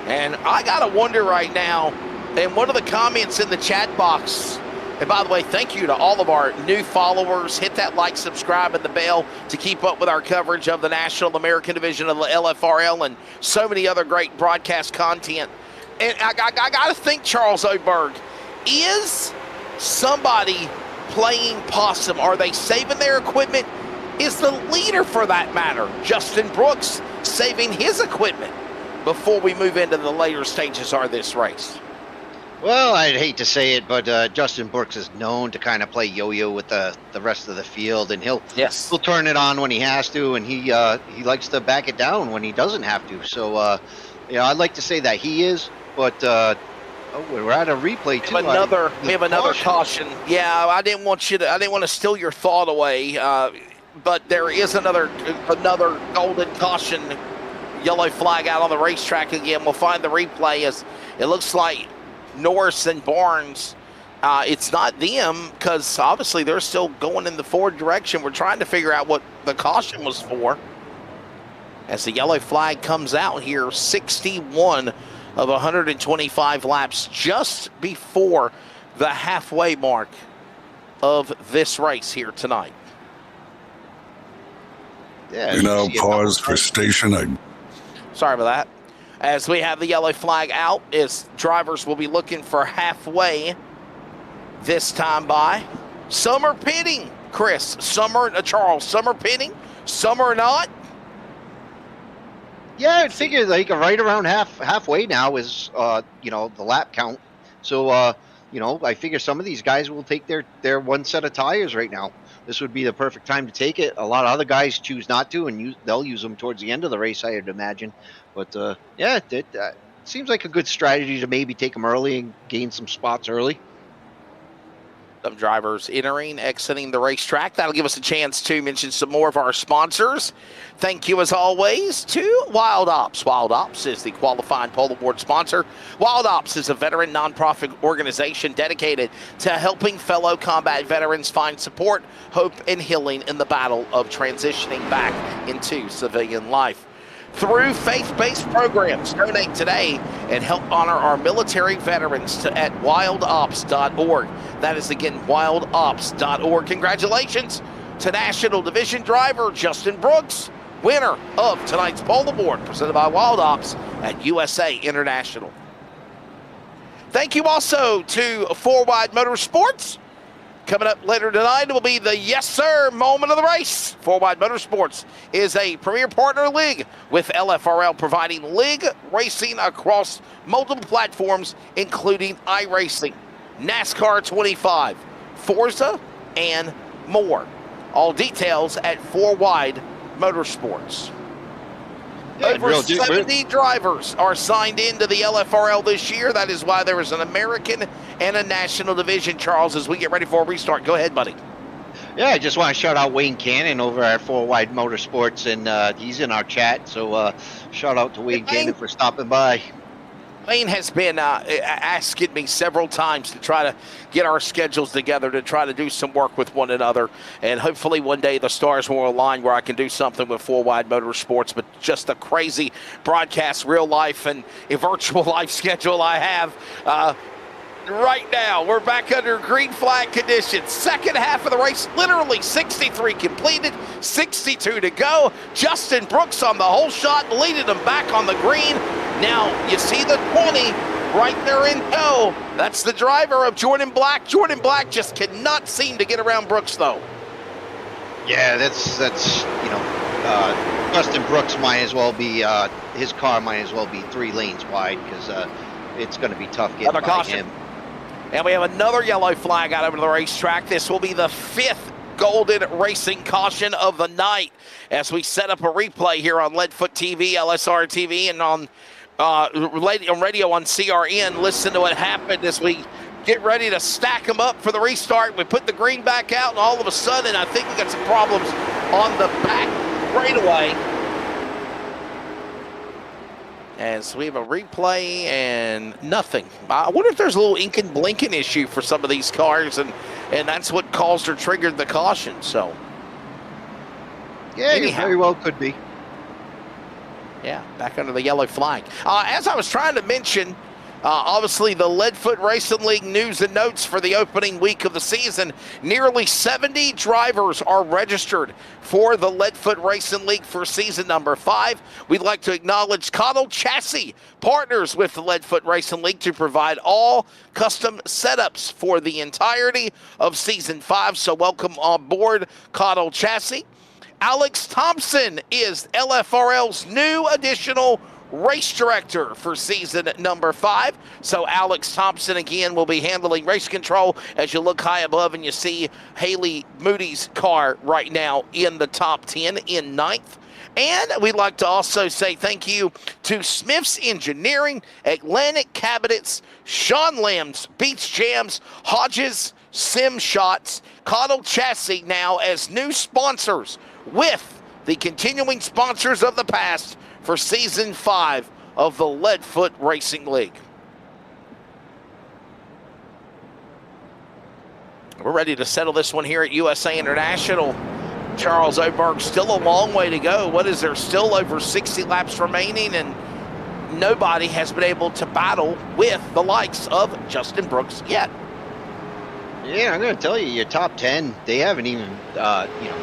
Speaker 2: And I got to wonder right now, and one of the comments in the chat box, and by the way, thank you to all of our new followers. Hit that like, subscribe, and the bell to keep up with our coverage of the National American Division of the LFRL and so many other great broadcast content. And I got to think, Charles Oberg, is somebody playing possum? Are they saving their equipment? Is the leader, for that matter, Justin Brooks, saving his equipment before we move into the later stages of this race?
Speaker 3: Well, I'd hate to say it, but Justin Brooks is known to kind of play yo-yo with the rest of the field, and he'll turn it on when he has to, and he likes to back it down when he doesn't have to. So, I'd like to say that he is, but we're at a replay too.
Speaker 2: We have another caution. Yeah, I didn't want to steal your thought away, but there is another golden caution, yellow flag out on the racetrack again. We'll find the replay as it looks like Norris and Barnes, it's not them, because obviously they're still going in the forward direction. We're trying to figure out what the caution was for as the yellow flag comes out here. 61 of 125 laps, just before the halfway mark of this race here tonight.
Speaker 4: Yeah, pause for stationing.
Speaker 2: Sorry about that. As we have the yellow flag out, as drivers will be looking for halfway this time by. Some are pitting, Chris. Charles. Some are pitting. Some are not.
Speaker 3: Yeah, I'd figure like right around halfway now is the lap count. So I figure some of these guys will take their one set of tires right now. This would be the perfect time to take it. A lot of other guys choose not to, and they'll use them towards the end of the race, I would imagine. But, it seems like a good strategy to maybe take them early and gain some spots early.
Speaker 2: Some drivers exiting the racetrack. That'll give us a chance to mention some more of our sponsors. Thank you, as always, to Wild Ops. Wild Ops is the qualifying polo board sponsor. Wild Ops is a veteran nonprofit organization dedicated to helping fellow combat veterans find support, hope, and healing in the battle of transitioning back into civilian life. Through faith-based programs, donate today and help honor our military veterans at wildops.org. That is, again, wildops.org. Congratulations to National Division driver Justin Brooks, winner of tonight's polo board, presented by Wild Ops at USA International. Thank you also to 4Wide Motorsports. Coming up later tonight will be the Yes Sir moment of the race. 4Wide Motorsports is a premier partner league with LFRL, providing league racing across multiple platforms, including iRacing, NASCAR 25, Forza, and more. All details at 4Wide Motorsports. Over 70 drivers are signed into the LFRL this year. That is why there is an American and a National Division, Charles, as we get ready for a restart. Go ahead, buddy.
Speaker 3: Yeah, I just want to shout out Wayne Cannon over at 4Wide Motorsports, and he's in our chat. So shout out to Wayne Cannon for stopping by.
Speaker 2: Wayne has been asking me several times to try to get our schedules together to try to do some work with one another. And hopefully one day the stars will align where I can do something with 4Wide Motorsports. But just a crazy broadcast, real life, and a virtual life schedule I have. Right now, we're back under green flag conditions. Second half of the race, literally 63 completed, 62 to go. Justin Brooks on the whole shot, leading them back on the green. Now, you see the 20 right there in tow. That's the driver of Jordan Black. Jordan Black just cannot seem to get around Brooks, though.
Speaker 3: Yeah, that's Justin Brooks might as well be, his car might as well be 3 lanes wide, because it's going to be tough getting by him.
Speaker 2: And we have another yellow flag out over the racetrack. This will be the 5th golden racing caution of the night as we set up a replay here on Leadfoot TV, LSR TV, and on radio on CRN. Listen to what happened as we get ready to stack them up for the restart. We put the green back out, and all of a sudden, I think we got some problems on the back straightaway. As we have a replay and nothing. I wonder if there's a little ink and blinking issue for some of these cars, and that's what caused or triggered the caution. So,
Speaker 3: yeah, it very well could be.
Speaker 2: Yeah, back under the yellow flag. As I was trying to mention, obviously the Leadfoot Racing League news and notes for the opening week of the season. Nearly 70 drivers are registered for the Leadfoot Racing League for season number 5. We'd like to acknowledge Cottle Chassis, partners with the Leadfoot Racing League to provide all custom setups for the entirety of season 5. So welcome on board, Cottle Chassis. Alex Thompson is LFRL's new additional race director for season number 5. So Alex Thompson again will be handling race control as you look high above and you see Haley Moody's car right now in the top 10 in 9th. And we'd like to also say thank you to Smith's Engineering, Atlantic Cabinets, Sean Lamb's Beach Jams, Hodges Sim Shots, Cottle Chassis now as new sponsors with the continuing sponsors of the past for season 5 of the Leadfoot Racing League. We're ready to settle this one here at USA International. Charles Oberg still a long way to go. What is there? Still over 60 laps remaining, and nobody has been able to battle with the likes of Justin Brooks yet.
Speaker 3: Yeah, I'm going to tell you, your top 10, they haven't even,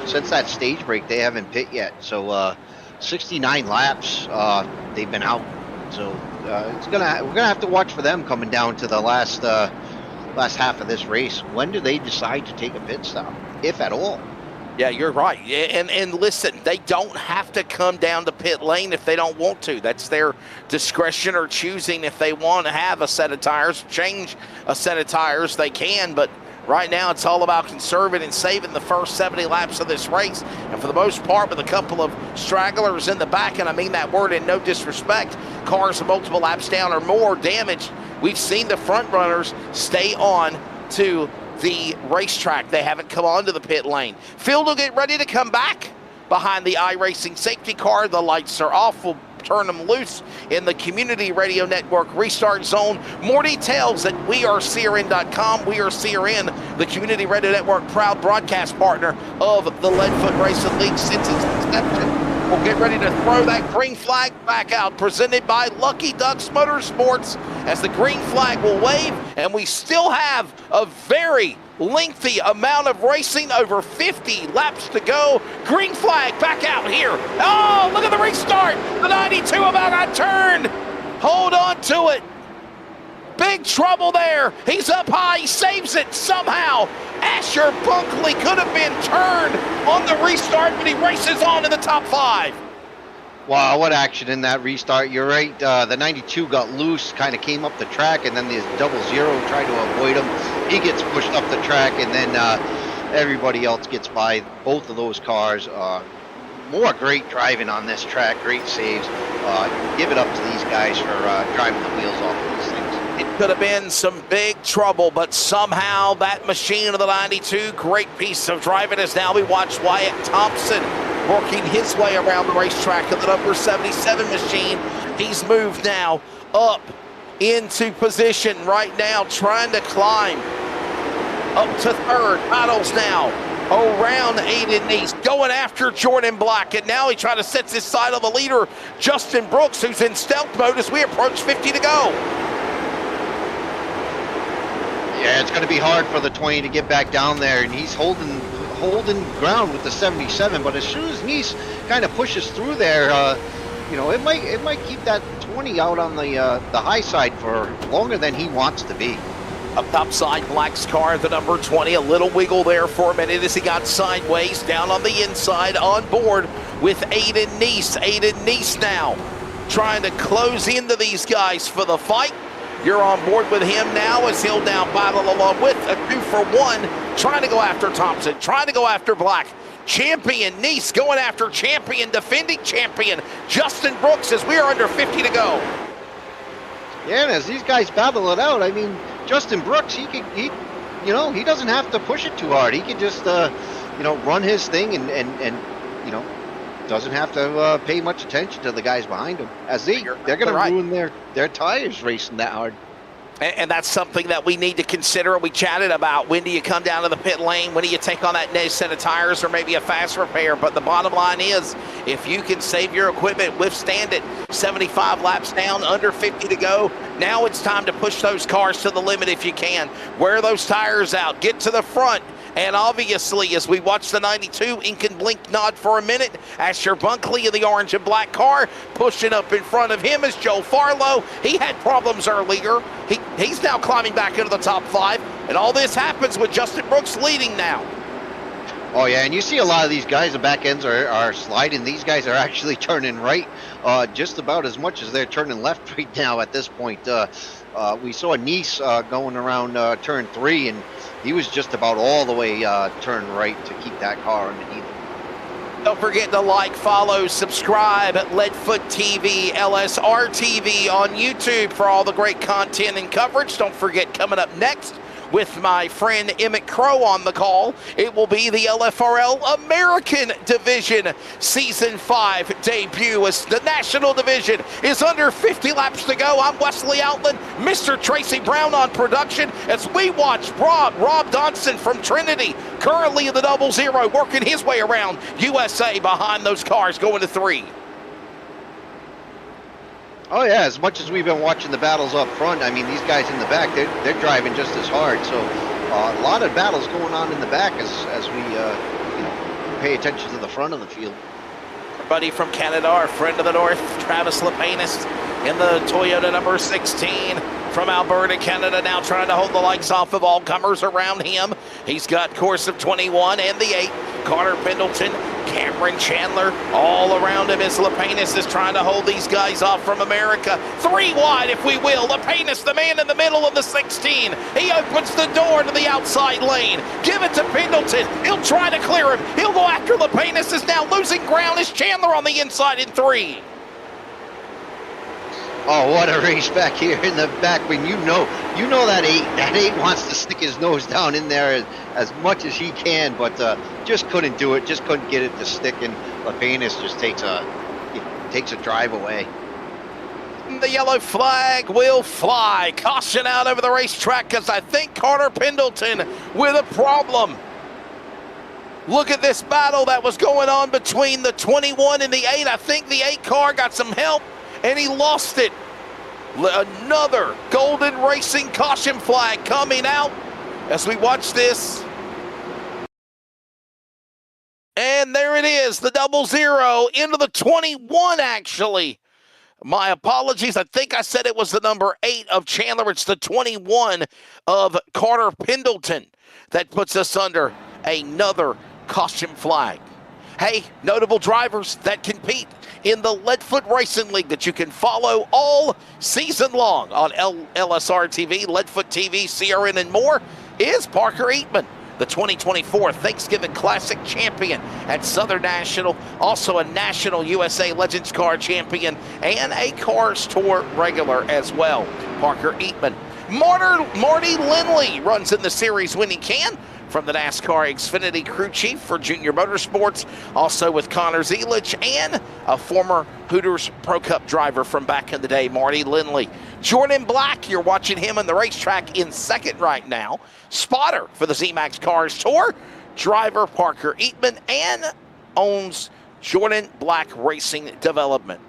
Speaker 3: since that stage break, they haven't pit yet. So 69 laps, they've been out. So we're gonna have to watch for them coming down to the last half of this race. When do they decide to take a pit stop, if at all?
Speaker 2: Yeah, you're right. And listen, they don't have to come down to pit lane if they don't want to. That's their discretion or choosing. If they want to have a set of tires, change a set of tires, they can. But right now, it's all about conserving and saving the first 70 laps of this race. And for the most part, with a couple of stragglers in the back, and I mean that word in no disrespect, cars multiple laps down or more damaged, we've seen the front runners stay on to the racetrack. They haven't come onto the pit lane. Field will get ready to come back behind the iRacing safety car. The lights are off. We'll turn them loose in the Community Radio Network restart zone. More details at wearecrn.com. We Are CRN, the Community Radio Network proud broadcast partner of the Leadfoot Racing League since its inception. We'll get ready to throw that green flag back out, presented by Lucky Ducks Motorsports, as the green flag will wave, and we still have a very lengthy amount of racing, over 50 laps to go. Green flag back out here. Oh, look at the restart. The 92 about got turned. Hold on to it. Big trouble there. He's up high. He saves it somehow. Asher Bunkley could have been turned on the restart, but he races on in the top 5.
Speaker 3: Wow, what action in that restart. You're right. The 92 got loose, kind of came up the track, and then the 00 tried to avoid him. He gets pushed up the track, and then everybody else gets by both of those cars. More great driving on this track, great saves. Give it up to these guys for driving the wheels off of these things.
Speaker 2: It could have been some big trouble, but somehow that machine of the 92, great piece of driving, as now we watch Wyatt Thompson working his way around the racetrack of the number 77 machine. He's moved now up into position right now, trying to climb up to third. Battles now around Aiden Neese, going after Jordan Black, and now he tries to set his side of the leader, Justin Brooks, who's in stealth mode as we approach 50 to go.
Speaker 3: Yeah, it's going to be hard for the 20 to get back down there, and he's holding ground with the 77. But as soon as Neese kind of pushes through there, it might keep that 20 out on the high side for longer than he wants to be.
Speaker 2: Up top side, Black's car, the number 20, a little wiggle there for a minute as he got sideways, down on the inside, on board with Aiden Neese. Aiden Neese now trying to close into these guys for the fight. You're on board with him now as he'll now battle along with a 2-for-1, trying to go after Thompson, trying to go after Black. Champion Neese going after champion, defending champion Justin Brooks as we are under 50 to go.
Speaker 3: Yeah, and as these guys battle it out, I mean, Justin Brooks, he doesn't have to push it too hard. He can just, run his thing and doesn't have to pay much attention to the guys behind him, as they're going to ruin their tires racing that hard.
Speaker 2: And that's something that we need to consider. We chatted about when do you come down to the pit lane, when do you take on that next set of tires or maybe a fast repair. But the bottom line is, if you can save your equipment, withstand it, 75 laps down, under 50 to go, now it's time to push those cars to the limit if you can. Wear those tires out, get to the front. And obviously, as we watch the 92, ink and blink nod for a minute, Asher Bunkley in the orange and black car, pushing up in front of him is Joe Farlow. He had problems earlier. He's now climbing back into the top 5. And all this happens with Justin Brooks leading now.
Speaker 3: Oh, yeah, and you see a lot of these guys, the back ends are sliding. These guys are actually turning right just about as much as they're turning left right now at this point. We saw Nice going around turn 3, and he was just about all the way turned right to keep that car underneath him.
Speaker 2: Don't forget to like, follow, subscribe at Leadfoot TV, LSR TV on YouTube for all the great content and coverage. Don't forget, coming up next, with my friend Emmett Crow on the call, it will be the LFRL American Division Season 5 debut as the National Division is under 50 laps to go. I'm Wesley Outland, Mr. Tracy Brown on production as we watch Rob Donson from Trinity, currently in the 00, working his way around USA behind those cars going to 3.
Speaker 3: Oh, yeah, as much as we've been watching the battles up front, I mean, these guys in the back, they're driving just as hard. So a lot of battles going on in the back as we pay attention to the front of the field.
Speaker 2: Our buddy from Canada, our friend of the North, Travis Lepanis in the Toyota number 16 from Alberta, Canada, now trying to hold the lights off of all comers around him. He's got course of 21 and the 8. Carter Pendleton, Cameron Chandler, all around him as Lepanis is trying to hold these guys off from America. 3 wide, if we will. Lepanis, the man in the middle of the 16. He opens the door to the outside lane. Give it to Pendleton. He'll try to clear him. He'll go after Lepanis, is now losing ground as Chandler on the inside in 3.
Speaker 3: Oh, what a race back here in the back when you know that 8. That 8 wants to stick his nose down in there as much as he can, but just couldn't do it, just couldn't get it to stick, and Lepanis just takes a drive away.
Speaker 2: The yellow flag will fly. Caution out over the racetrack because I think Carter Pendleton with a problem. Look at this battle that was going on between the 21 and the 8. I think the 8 car got some help, and he lost it. Another Golden Racing caution flag coming out as we watch this. And there it is, the 00 into the 21, actually. My apologies. I think I said it was the number 8 of Chandler. It's the 21 of Carter Pendleton that puts us under another caution flag. Hey, notable drivers that compete in the Leadfoot Racing League that you can follow all season long on LSR TV, Leadfoot TV, CRN, and more is Parker Eatman, the 2024 Thanksgiving Classic champion at Southern National, also a National USA Legends Car champion and a Cars Tour regular as well. Parker Eatman. Marty Lindley runs in the series when he can, from the NASCAR Xfinity crew chief for Junior Motorsports, also with Connor Zelich, and a former Hooters Pro Cup driver from back in the day, Marty Lindley. Jordan Black, you're watching him on the racetrack in second right now. Spotter for the ZMAX Cars Tour, driver Parker Eatman, and owns Jordan Black Racing Development.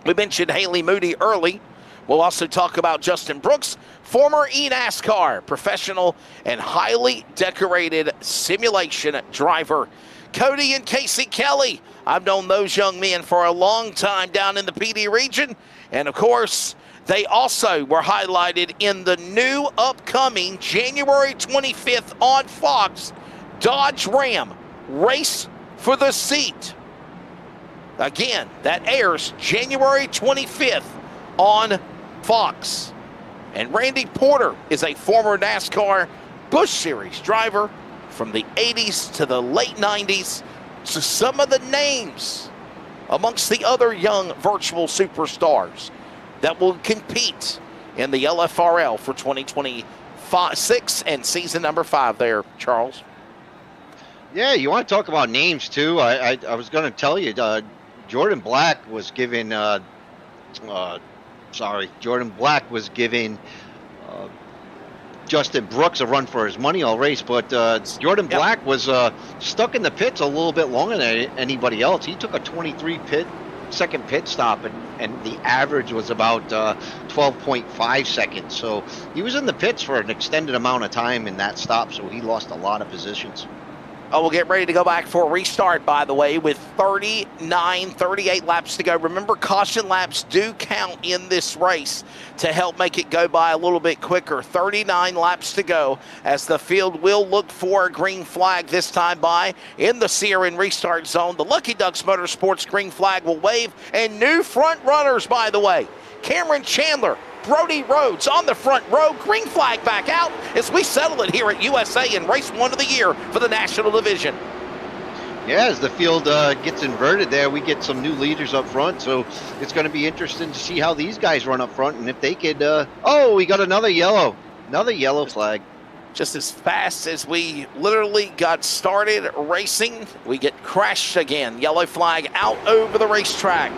Speaker 2: We mentioned Haley Moody early. We'll also talk about Justin Brooks, former eNASCAR professional and highly decorated simulation driver. Cody and Casey Kelly, I've known those young men for a long time down in the PD region. And of course, they also were highlighted in the new upcoming January 25th on Fox, Dodge Ram Race for the Seat. Again, that airs January 25th on Fox. And Randy Porter is a former NASCAR Busch Series driver from the 80s to the late 90s. So some of the names amongst the other young virtual superstars that will compete in the LFRL for 2026 and season number 5 there, Charles.
Speaker 3: Yeah, you want to talk about names too? I was going to tell you, Jordan Black was giving. Jordan Black was giving Justin Brooks a run for his money all race, but Jordan Black was stuck in the pits a little bit longer than anybody else. He took a 23-second pit stop, and the average was about 12.5 seconds. So he was in the pits for an extended amount of time in that stop, so he lost a lot of positions.
Speaker 2: Oh, we'll get ready to go back for a restart, by the way, with 38 laps to go. Remember, caution laps do count in this race to help make it go by a little bit quicker. 39 laps to go as the field will look for a green flag this time by in the Sierra restart zone. The Lucky Ducks Motorsports green flag will wave, and new front runners, by the way. Cameron Chandler, Brody Rhodes on the front row, green flag back out as we settle it here at USA in race 1 of the year for the National Division.
Speaker 3: Yeah, as the field gets inverted there, we get some new leaders up front, so it's going to be interesting to see how these guys run up front and if they could, we got another yellow flag.
Speaker 2: Just as fast as we literally got started racing, we get crashed again. Yellow flag out over the racetrack.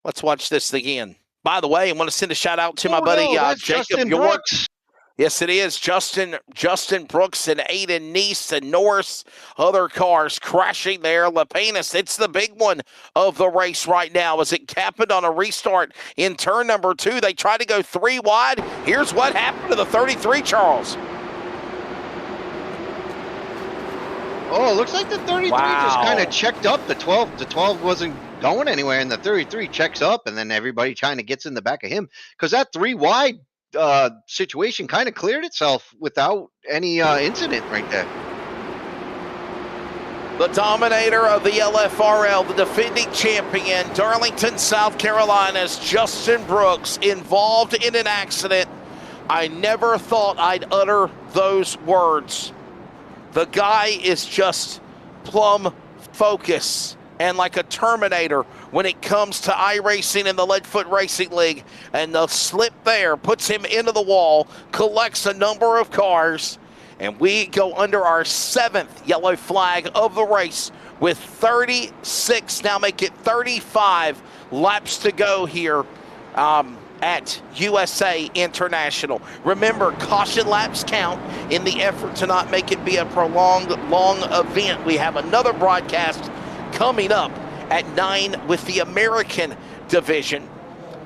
Speaker 2: Let's watch this again. By the way, I want to send a shout out to my buddy Jacob York. Yes, it is. Justin Brooks and Aiden Neese and Norris. Other cars crashing there. Lapenas, it's the big one of the race right now as it happened on a restart in turn number 2. They tried to go 3 wide. Here's what happened to the 33, Charles.
Speaker 3: Oh, it looks like the 33 just kind of checked up. The 12 wasn't going anywhere, and the 33 checks up, and then everybody kind of gets in the back of him because that 3 wide situation kind of cleared itself without any incident right there.
Speaker 2: The dominator of the LFRL, the defending champion, Darlington, South Carolina's Justin Brooks, involved in an accident. I never thought I'd utter those words. The guy is just plumb focus and like a Terminator when it comes to iRacing in the Leadfoot Racing League. And the slip there puts him into the wall, collects a number of cars, and we go under our 7th yellow flag of the race with 36, now make it 35 laps to go here at USA International. Remember, caution laps count in the effort to not make it be a prolonged, long event. We have another broadcast coming up at 9 with the American division.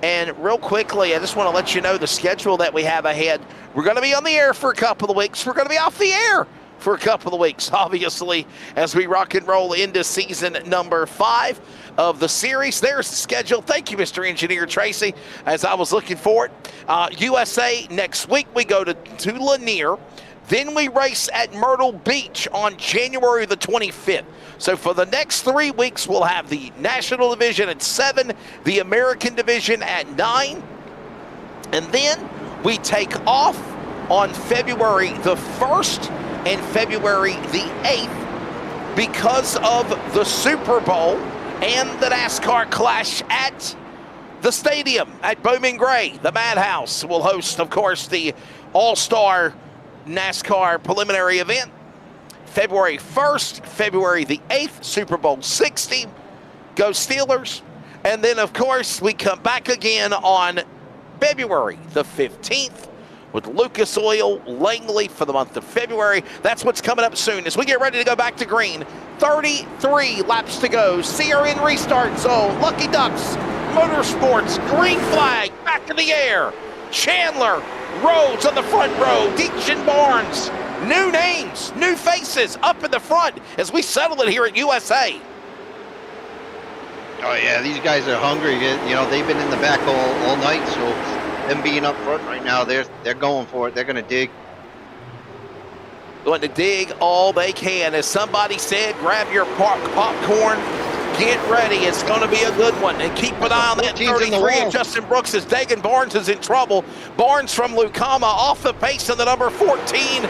Speaker 2: And real quickly, I just want to let you know the schedule that we have ahead. We're going to be on the air for a couple of weeks. We're going to be off the air for a couple of weeks, obviously, as we rock and roll into season number 5 of the series. There's the schedule. Thank you, Mr. Engineer Tracy, as I was looking for it. USA, next week we go to Lanier. Then we race at Myrtle Beach on January the 25th. So for the next 3 weeks, we'll have the National Division at 7, the American Division at 9, and then we take off on February the 1st and February the 8th because of the Super Bowl and the NASCAR Clash at the stadium at Bowman Gray. The Madhouse will host, of course, the All-Star NASCAR preliminary event. February 1st, February the 8th, Super Bowl 60. Go Steelers. And then, of course, we come back again on February the 15th with Lucas Oil Langley for the month of February. That's what's coming up soon as we get ready to go back to green. 33 laps to go. CRN restart zone. Lucky Ducks Motorsports green flag back in the air. Chandler, Rhodes on the front row. Deitch and Barnes. New names, new faces up in the front as we settle it here at USA.
Speaker 3: Oh, yeah, these guys are hungry. You know, they've been in the back all night, so them being up front right now, they're going for it. They're going to dig.
Speaker 2: Going to dig all they can. As somebody said, grab your popcorn, get ready. It's going to be a good one. And keep an eye on that 33 of Justin Brooks as Dagan Barnes is in trouble. Barnes from Lucama off the pace in the number 14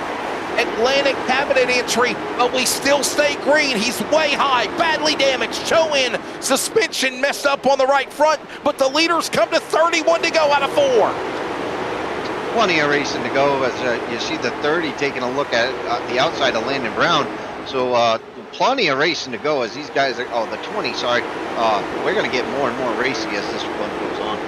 Speaker 2: Atlantic cabinet entry, but we still stay green. He's way high, badly damaged. Chow-in suspension messed up on the right front, but the leaders come to 31 to go out of 4.
Speaker 3: plenty of racing to go. As you see the 30 taking a look at the outside of Landon Brown. So plenty of racing to go as these guys are, the 20, sorry. We're going to get more and more racy as this one goes on.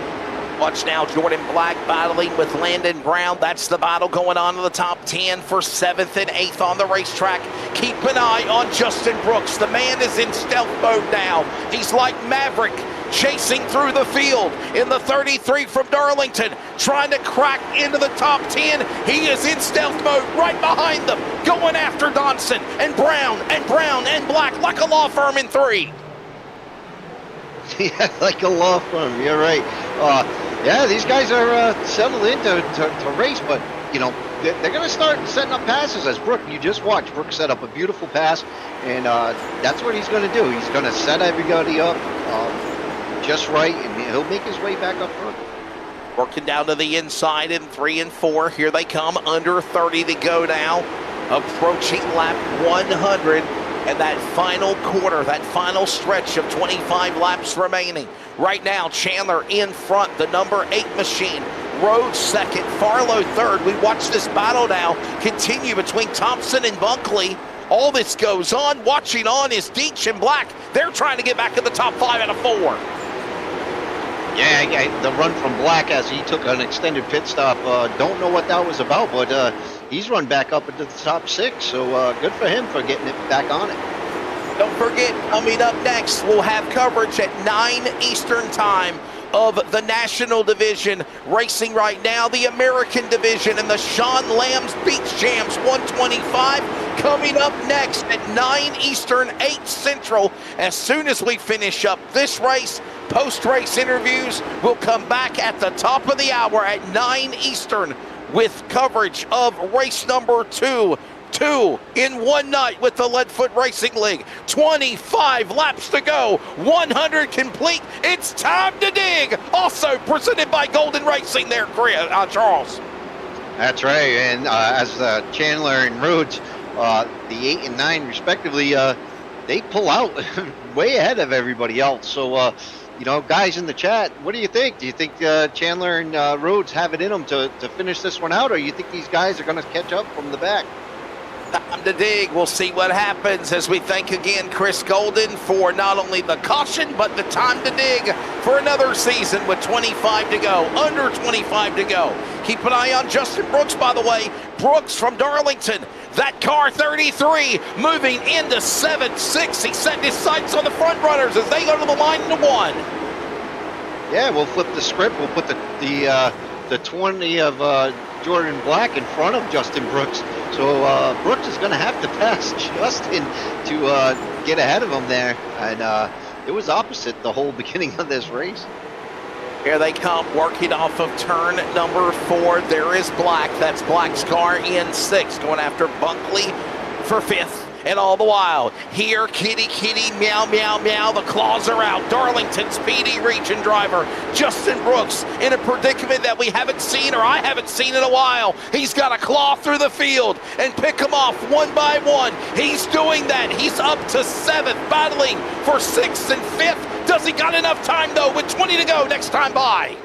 Speaker 2: Watch now, Jordan Black battling with Landon Brown. That's the battle going on in the top 10 for 7th and 8th on the racetrack. Keep an eye on Justin Brooks. The man is in stealth mode now. He's like Maverick, chasing through the field in the 33 from Darlington, trying to crack into the top 10. He is in stealth mode right behind them, going after Donson and Brown and Black like a law firm in 3.
Speaker 3: Yeah, like a law firm. You're right. Yeah, these guys are settled in to race, but they're going to start setting up passes. As Brooke, you just watched Brooke set up a beautiful pass, and that's what he's going to do. He's going to set everybody up just right, and he'll make his way back up front.
Speaker 2: Working down to the inside in 3 and 4. Here they come, under 30 to go now, approaching lap 100. And that final quarter, that final stretch of 25 laps remaining. Right now, Chandler in front, the number 8 machine. Rhodes second, Farlow third. We watch this battle now continue between Thompson and Bunkley. All this goes on. Watching on is Deitch and Black. They're trying to get back in the top 5 out of 4.
Speaker 3: Yeah, the run from Black as he took an extended pit stop. Don't know what that was about, but he's run back up into the top 6, so good for him for getting it back on it.
Speaker 2: Don't forget, coming up next, we'll have coverage at 9 Eastern time of the National Division. Racing right now, the American Division and the Sean Lamb's Beach Jams 125 coming up next at 9 Eastern, 8 Central. As soon as we finish up this race, post-race interviews will come back at the top of the hour at 9 Eastern with coverage of race number 2 in one night with the Leadfoot Racing League. 25 laps to go, 100 complete. It's time to dig. Also presented by Golden Racing there, Charles.
Speaker 3: That's right, and as Chandler and Rhodes, the 8 and 9 respectively, they pull out way ahead of everybody else. So, guys in the chat, what do you think? Do you think Chandler and Rhodes have it in them to finish this one out, or you think these guys are going to catch up from the back?
Speaker 2: Time to dig. We'll see what happens as we thank again Chris Golden for not only the caution, but the time to dig for another season with 25 to go, under 25 to go. Keep an eye on Justin Brooks, by the way. Brooks from Darlington. That car 33 moving into 7-6. He set his sights on the front runners as they go to the line into 1.
Speaker 3: Yeah, we'll flip the script. We'll put the 20 of Jordan Black in front of Justin Brooks. So Brooks is going to have to pass Justin to get ahead of him there. And it was opposite the whole beginning of this race.
Speaker 2: Here they come, working off of turn number 4. There is Black. That's Black's car in 6, going after Bunkley for 5th. And all the while, here, kitty, meow, meow, meow, the claws are out. Darlington Speedy region driver, Justin Brooks, in a predicament that we haven't seen, or I haven't seen in a while. He's got to claw through the field and pick them off one by one. He's doing that. He's up to 7th, battling for 6th and 5th. Does he got enough time, though, with 20 to go next time by?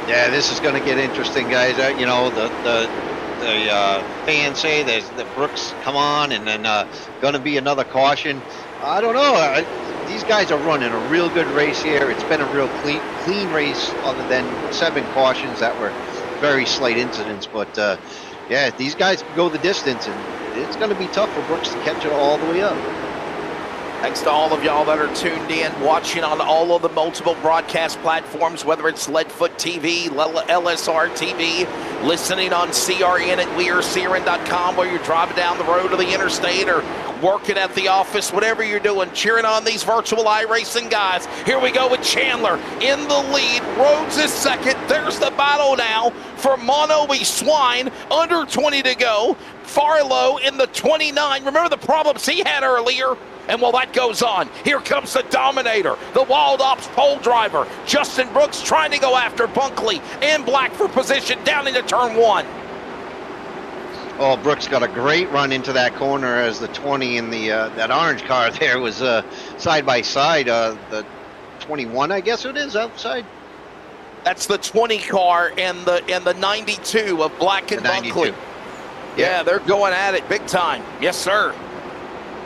Speaker 3: Yeah, this is going to get interesting, guys. The fans say there's the Brooks come on, and then going to be another caution. I don't know. These guys are running a real good race here. It's been a real clean race, other than 7 cautions that were very slight incidents. But yeah, these guys can go the distance, and it's going to be tough for Brooks to catch it all the way up.
Speaker 2: Thanks to all of y'all that are tuned in, watching on all of the multiple broadcast platforms, whether it's Leadfoot TV, LSR TV, listening on CRN at wearecrn.com, where you're driving down the road to the interstate or working at the office, whatever you're doing, cheering on these virtual iRacing guys. Here we go with Chandler in the lead. Rhodes is second. There's the battle now for Mono E. Swine. Under 20 to go. Farlow in the 29. Remember the problems he had earlier? And while that goes on, here comes the Dominator, the Wild Ops pole driver. Justin Brooks trying to go after Bunkley and Black for position down into turn 1.
Speaker 3: Oh, Brooks got a great run into that corner as the 20 in the that orange car there was side by side. The 21, I guess it is, outside.
Speaker 2: That's the 20 car and the 92 of Black and Buckley. Yeah, they're going at it big time. Yes, sir.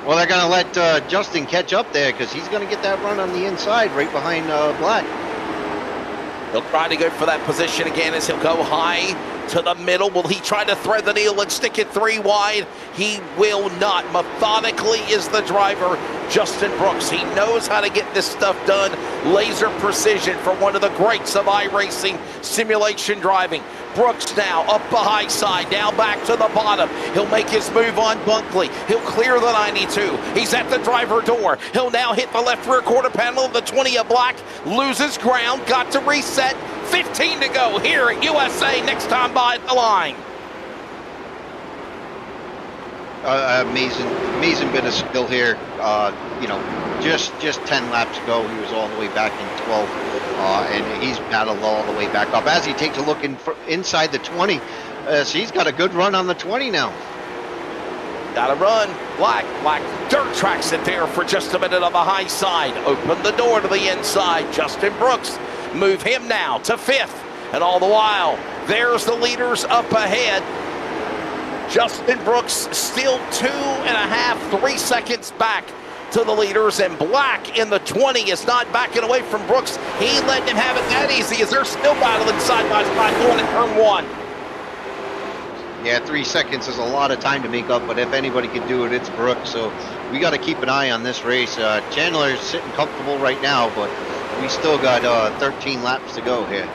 Speaker 3: Well, they're going to let Justin catch up there because he's going to get that run on the inside right behind Black.
Speaker 2: He'll try to go for that position again as he'll go high to the middle. Will he try to thread the needle and stick it 3 wide? He will not. Methodically is the driver, Justin Brooks. He knows how to get this stuff done. Laser precision for one of the greats of iRacing simulation driving. Brooks now up the high side, now back to the bottom. He'll make his move on Bunkley. He'll clear the 92. He's at the driver door. He'll now hit the left rear quarter panel of the 20 of Black. Loses ground, got to reset. 15 to go here at USA. Next time by the line.
Speaker 3: Amazing bit of skill here. You know, just 10 laps ago, he was all the way back in 12, and he's paddled all the way back up. As he takes a look inside the 20, so he's got a good run on the 20 now.
Speaker 2: Got to run. Black dirt tracks it there for just a minute on the high side. Open the door to the inside. Justin Brooks, move him now to 5th. And all the while, there's the leaders up ahead. Justin Brooks still 2.5, 3 seconds back to the leaders, and Black in the 20 is not backing away from Brooks. He ain't letting him have it that easy as they're still battling side by side going in turn 1.
Speaker 3: Yeah, 3 seconds is a lot of time to make up, but if anybody can do it, it's Brooks. So we got to keep an eye on this race. Chandler's sitting comfortable right now, but we still got 13 laps to go here.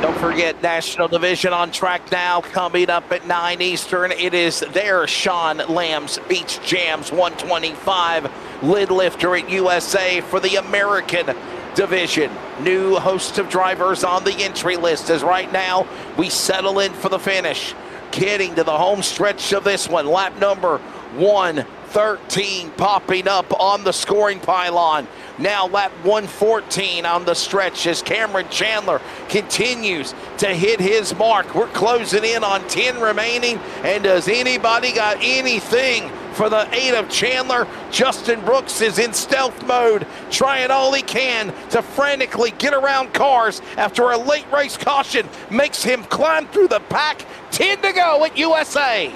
Speaker 2: Don't forget National Division on track now, coming up at 9 Eastern. It is their Sean Lamb's Beach Jams 125 lid lifter at USA for the American Division. New host of drivers on the entry list as right now we settle in for the finish. Getting to the home stretch of this one, lap number 113 popping up on the scoring pylon. Now lap 114 on the stretch as Cameron Chandler continues to hit his mark. We're closing in on 10 remaining. And does anybody got anything for the 8 of Chandler? Justin Brooks is in stealth mode, trying all he can to frantically get around cars after a late race caution makes him climb through the pack. 10 to go at USA.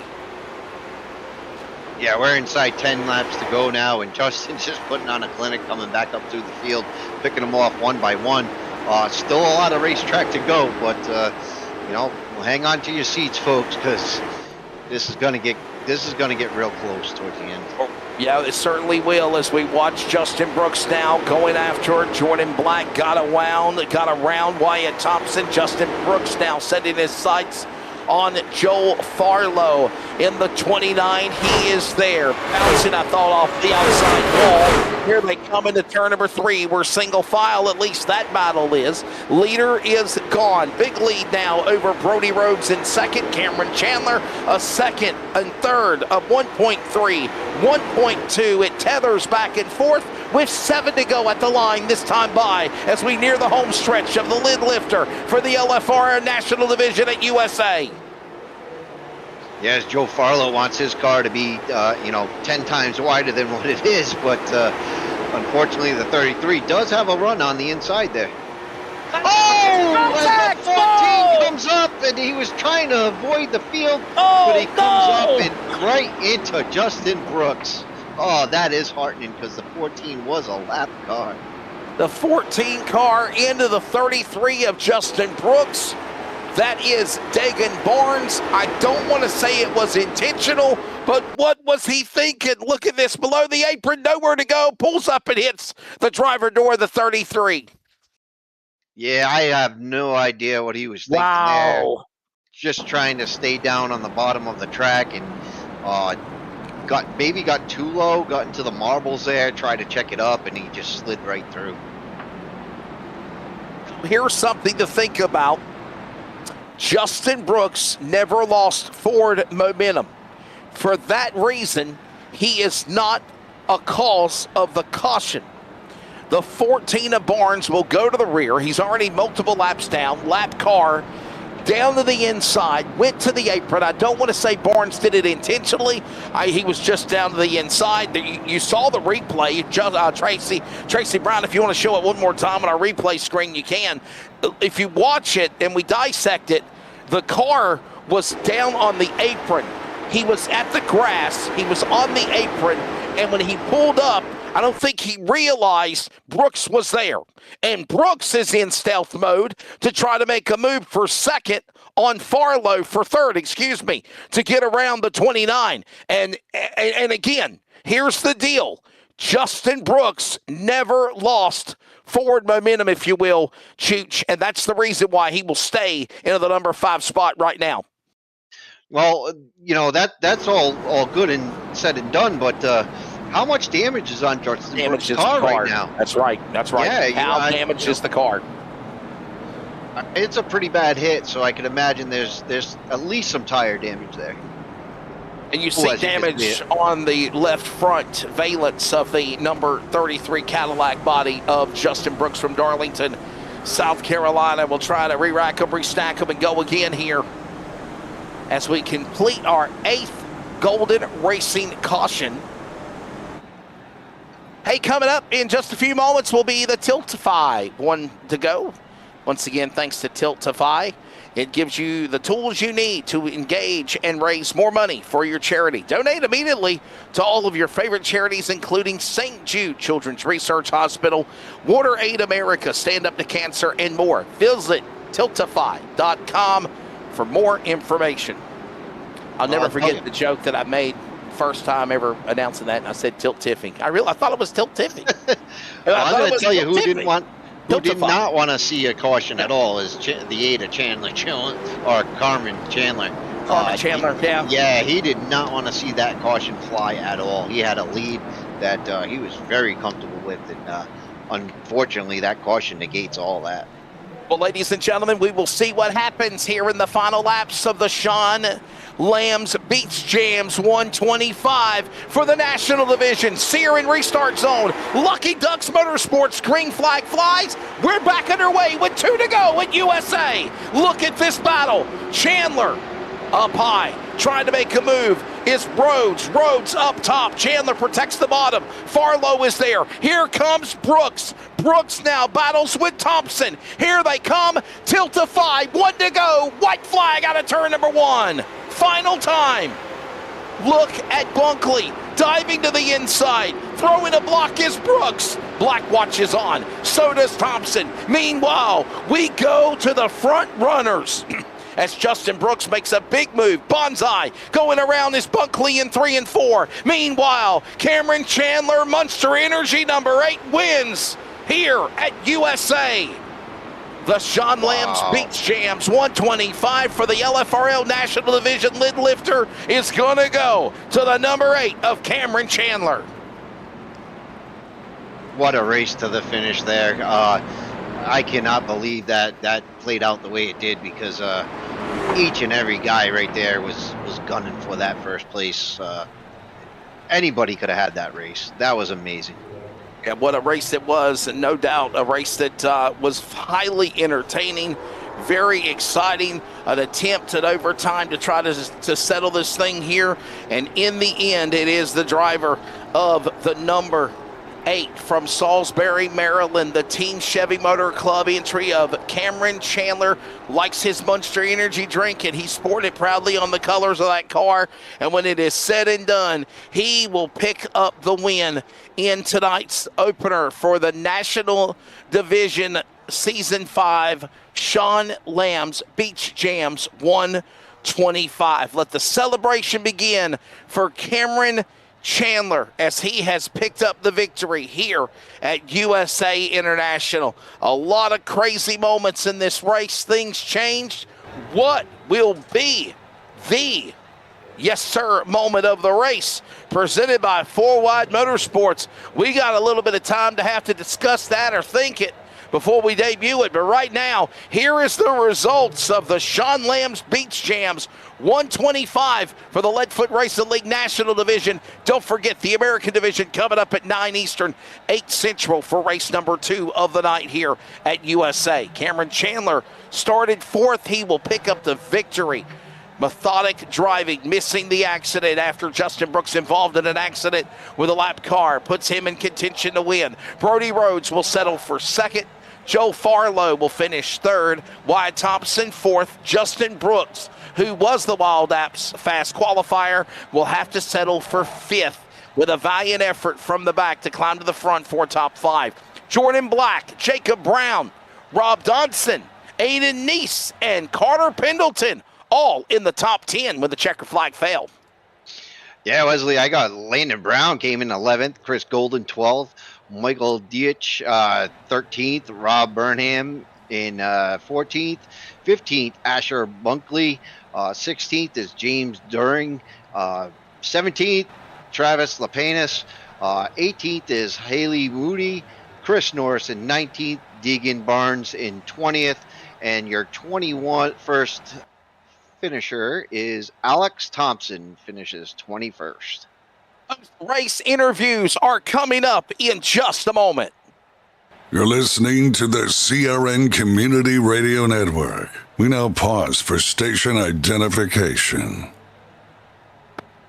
Speaker 3: Yeah, we're inside 10 laps to go now, and Justin's just putting on a clinic, coming back up through the field, picking them off one by one. Still a lot of racetrack to go, but you know, hang on to your seats, folks, because this is gonna get real close towards the end.
Speaker 2: Yeah, it certainly will as we watch Justin Brooks now going after Jordan Black. Got around Wyatt Thompson. Justin Brooks now setting his sights on Joel Farlow in the 29. He is there, bouncing, I thought, off the outside wall. Here they come into turn number 3. We're single file, at least that battle is. Leader is gone. Big lead now over Brody Rhodes in second. Cameron Chandler a second and third of 1.3, 1.2. It tethers back and forth with 7 to go at the line this time by as we near the home stretch of the lid lifter for the LFR National Division at USA.
Speaker 3: Yes, Joe Farlow wants his car to be, 10 times wider than what it is, but unfortunately the 33 does have a run on the inside there. Oh! As the 14 comes up, and he was trying to avoid the field, but he comes up and right into Justin Brooks. Oh, that is heartening because the 14 was a lap car.
Speaker 2: The 14 car into the 33 of Justin Brooks. That is Dagan Barnes. I don't want to say it was intentional, but what was he thinking? Look at this, below the apron, nowhere to go, pulls up and hits the driver door of the 33.
Speaker 3: Yeah, I have no idea what he was thinking there. Just trying to stay down on the bottom of the track and got too low, got into the marbles there, tried to check it up, and he just slid right through.
Speaker 2: Here's something to think about. Justin Brooks never lost forward momentum. For that reason, he is not a cause of the caution. The 14 of Barnes will go to the rear. He's already multiple laps down. Lap car down to the inside, went to the apron. I don't want to say Barnes did it intentionally. He was just down to the inside. You saw the replay. Tracy Brown, if you want to show it one more time on our replay screen, you can. If you watch it and we dissect it, the car was down on the apron. He was at the grass. He was on the apron. And when he pulled up, I don't think he realized Brooks was there. And Brooks is in stealth mode to try to make a move for second on Farlow for third, to get around the 29. And again, here's the deal. Justin Brooks never lost forward momentum, if you will, Chooch, and that's the reason why he will stay in the number 5 spot right now.
Speaker 3: Well, that's all good and said and done, but how much damage is on Justin Brooks' car right now?
Speaker 2: That's right.
Speaker 3: Yeah,
Speaker 2: how damaged is the car?
Speaker 3: It's a pretty bad hit, so I can imagine there's at least some tire damage there.
Speaker 2: And you see damage on the left front valence of the number 33 Cadillac body of Justin Brooks from Darlington, South Carolina. We'll try to re-rack them, restack them, and go again here as we complete our 8th Golden Racing Caution. Hey, coming up in just a few moments will be the Tiltify. 1 to go. Once again, thanks to Tiltify. It gives you the tools you need to engage and raise more money for your charity. Donate immediately to all of your favorite charities, including St. Jude Children's Research Hospital, Water Aid America, Stand Up to Cancer, and more. Visit tiltify.com for more information. I'll never forget the joke that I made first time ever announcing that, and I said Tilt Tiffy. I thought it was Tilt Tiffy.
Speaker 3: I'm going to tell you who did not want to see a caution at all is the 8 of Chandler, or Carmen Chandler.
Speaker 2: Chandler, yeah.
Speaker 3: Yeah, he did not want to see that caution fly at all. He had a lead that he was very comfortable with, and unfortunately that caution negates all that.
Speaker 2: Well, ladies and gentlemen, we will see what happens here in the final laps of the Sean Lamb's Beach Jams 125 for the National Division. Sear in restart zone. Lucky Ducks Motorsports green flag flies. We're back underway with 2 to go at USA. Look at this battle. Chandler up high, trying to make a move is Rhodes. Rhodes up top. Chandler protects the bottom. Farlow is there. Here comes Brooks. Brooks now battles with Thompson. Here they come. Tiltify. 1 to go. White flag out of turn number 1. Final time. Look at Bunkley diving to the inside. Throwing a block is Brooks. Black watch is on. So does Thompson. Meanwhile, we go to the front runners. As Justin Brooks makes a big move. Bonsai going around is Bunkley in 3 and 4. Meanwhile, Cameron Chandler, Monster Energy number 8, wins here at USA. The Sean Lamb's Beach Jams 125 for the LFRL National Division lid lifter is going to go to the number 8 of Cameron Chandler.
Speaker 3: What a race to the finish there. I cannot believe that played out the way it did, because each and every guy right there was gunning for that first place. Anybody could have had that race. That was amazing.
Speaker 2: Yeah, what a race it was, and no doubt a race that was highly entertaining, very exciting, an attempt at overtime to try to settle this thing here, and in the end, it is the driver of the number 8 from Salisbury, Maryland, the Team Chevy Motor Club entry of Cameron Chandler. Likes his Monster Energy drink, and he sported it proudly on the colors of that car. And when it is said and done, he will pick up the win in tonight's opener for the National Division Season 5 Sean Lamb's Beach Jams 125. Let the celebration begin for Cameron Chandler as he has picked up the victory here at USA International. A lot of crazy moments in this race. Things changed. What will be the yes sir moment of the race presented by 4 Wide Motorsports? We got a little bit of time to have to discuss that or think it, before we debut it. But right now, here is the results of the Sean Lamb's Beach Jams 125 for the Leadfoot Racing League National Division. Don't forget the American Division coming up at 9 Eastern, 8 Central for race number 2 of the night here at USA. Cameron Chandler started 4th. He will pick up the victory. Methodic driving, missing the accident after Justin Brooks involved in an accident with a lap car, puts him in contention to win. Brody Rhodes will settle for 2nd. Joe Farlow will finish 3rd. Wyatt Thompson 4th. Justin Brooks, who was the Wild Apps fast qualifier, will have to settle for 5th with a valiant effort from the back to climb to the front for top 5. Jordan Black, Jacob Brown, Rob Donson, Aiden Neese, and Carter Pendleton all in the top 10 when the checker flag failed.
Speaker 3: Yeah, Wesley, I got Landon Brown came in 11th, Chris Golden 12th, Michael Dietsch 13th, Rob Burnham in 14th, 15th, Asher Bunkley, 16th is James During, 17th, Travis Lapanis, 18th is Haley Moody, Chris Norris in 19th, Deegan Barnes in 20th, and your 21st finisher is Alex Thompson, finishes 21st.
Speaker 2: Race interviews are coming up in just a moment.
Speaker 4: You're listening to the CRN Community Radio Network. We now pause for station identification.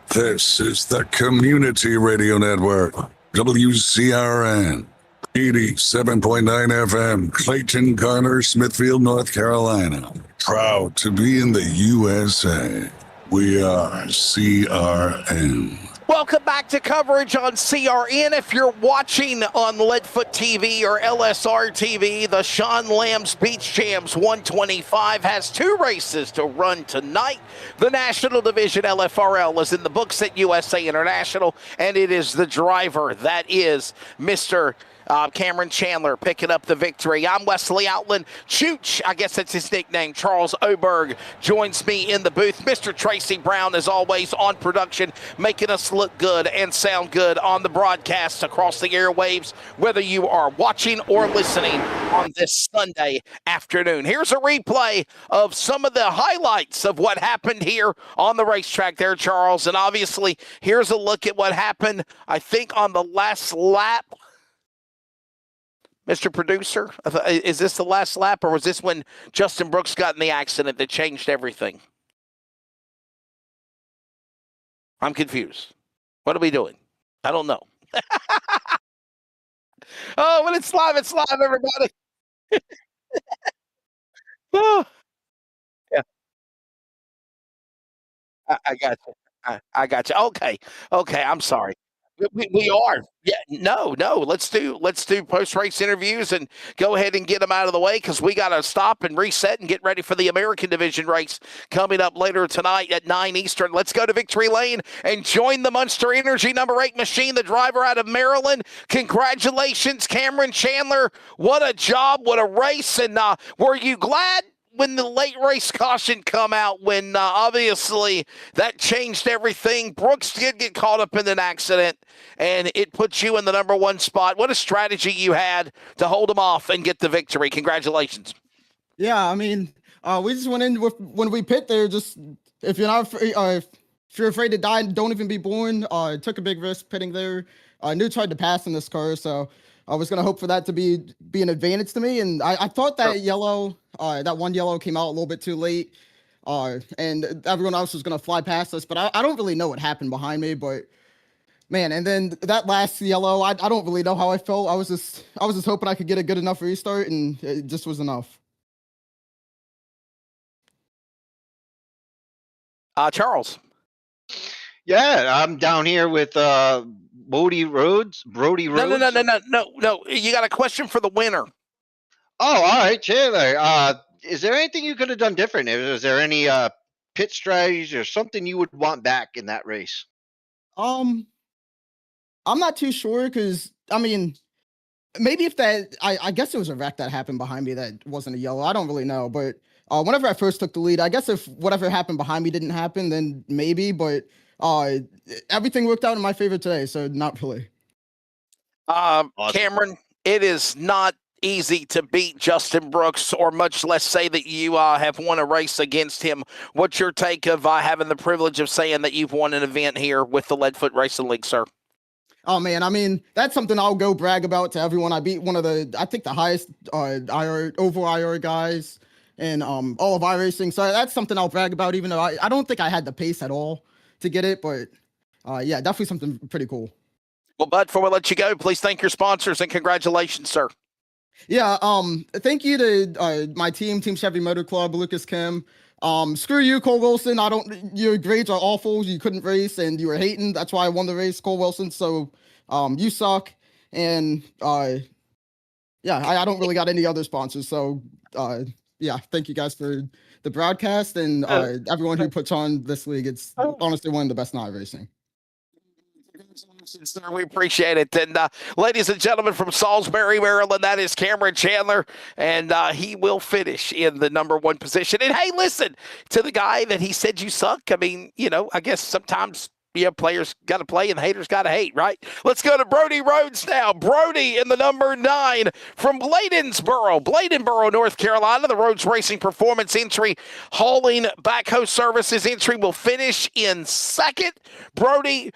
Speaker 4: This is the Community Radio Network, WCRN, 87.9 FM, Clayton, Garner, Smithfield, North Carolina. Proud to be in the USA. We are CRN.
Speaker 2: Welcome back to coverage on CRN. If you're watching on Leadfoot TV or LSR TV, the Sean Lamb's Beach Jams 125 has 2 races to run tonight. The National Division LFRL is in the books at USA International, and it is the driver that is Mr. Cameron Chandler picking up the victory. I'm Wesley Outland. Chooch, I guess that's his nickname, Charles Oberg, joins me in the booth. Mr. Tracy Brown, as always, on production, making us look good and sound good on the broadcast across the airwaves, whether you are watching or listening on this Sunday afternoon. Here's a replay of some of the highlights of what happened here on the racetrack there, Charles. And obviously, here's a look at what happened, I think, on the last lap. Mr. Producer, is this the last lap, or was this when Justin Brooks got in the accident that changed everything? I'm confused. What are we doing? I don't know. Oh, when it's live, everybody. Oh, yeah, I got you. I got you. Okay, I'm sorry. We are. Yeah, no. Let's do post-race interviews and go ahead and get them out of the way because we got to stop and reset and get ready for the American Division race coming up later tonight at 9 Eastern. Let's go to Victory Lane and join the Monster Energy number 8 machine, the driver out of Maryland. Congratulations, Cameron Chandler. What a job. What a race. And were you glad when the late race caution come out, when obviously that changed everything? Brooks did get caught up in an accident, and it puts you in the number 1 spot. What a strategy you had to hold him off and get the victory. Congratulations.
Speaker 5: Yeah, I mean, we just went in with, when we pit there, just if you're not if you're afraid to die, don't even be born. Took a big risk pitting there. Knew tried to pass in this car, so I was gonna hope for that to be an advantage to me. And I thought that yellow, that one yellow came out a little bit too late, and everyone else was gonna fly past us. But I don't really know what happened behind me. But man, and then that last yellow, I don't really know how I felt. I was just hoping I could get a good enough restart, and it just was enough.
Speaker 2: Charles.
Speaker 3: Yeah, I'm down here with Brody Rhodes.
Speaker 2: No. You got a question for the winner.
Speaker 3: Oh, all right, Chandler. Is there anything you could have done different? Is there any pit strategies or something you would want back in that race?
Speaker 5: I'm not too sure because I mean, maybe if that I guess it was a wreck that happened behind me that wasn't a yellow. I don't really know, but whenever I first took the lead, I guess if whatever happened behind me didn't happen, then maybe. But everything worked out in my favor today, so not really.
Speaker 2: Awesome. Cameron, it is not easy to beat Justin Brooks, or much less say that you have won a race against him. What's your take of having the privilege of saying that you've won an event here with the Leadfoot Racing League, sir?
Speaker 5: Oh man, I mean, that's something I'll go brag about to everyone. I beat one of the, I think the highest IR over IR guys in all of iRacing. So that's something I'll brag about, even though I don't think I had the pace at all to get it, but yeah, definitely something pretty cool.
Speaker 2: Well, Bud, before we let you go, please thank your sponsors and congratulations, sir.
Speaker 5: Yeah, thank you to my team, Team Chevy Motor Club, Lucas Kim. Screw you, Cole Wilson. Your grades are awful. You couldn't race and you were hating. That's why I won the race, Cole Wilson. So, you suck. And, yeah, I don't really got any other sponsors. So, yeah, thank you guys for the broadcast and everyone who puts on this league. It's honestly one of the best in iRacing.
Speaker 2: Sir, we appreciate it. And ladies and gentlemen from Salisbury, Maryland, that is Cameron Chandler, and he will finish in the #1 position. And hey, listen, to the guy that he said you suck, I mean, you know, I guess sometimes players got to play and haters got to hate, right? Let's go to Brody Rhodes now. Brody in the #9 from Bladensboro, North Carolina. The Rhodes Racing Performance entry, hauling backhoe services entry will finish in second. Brody,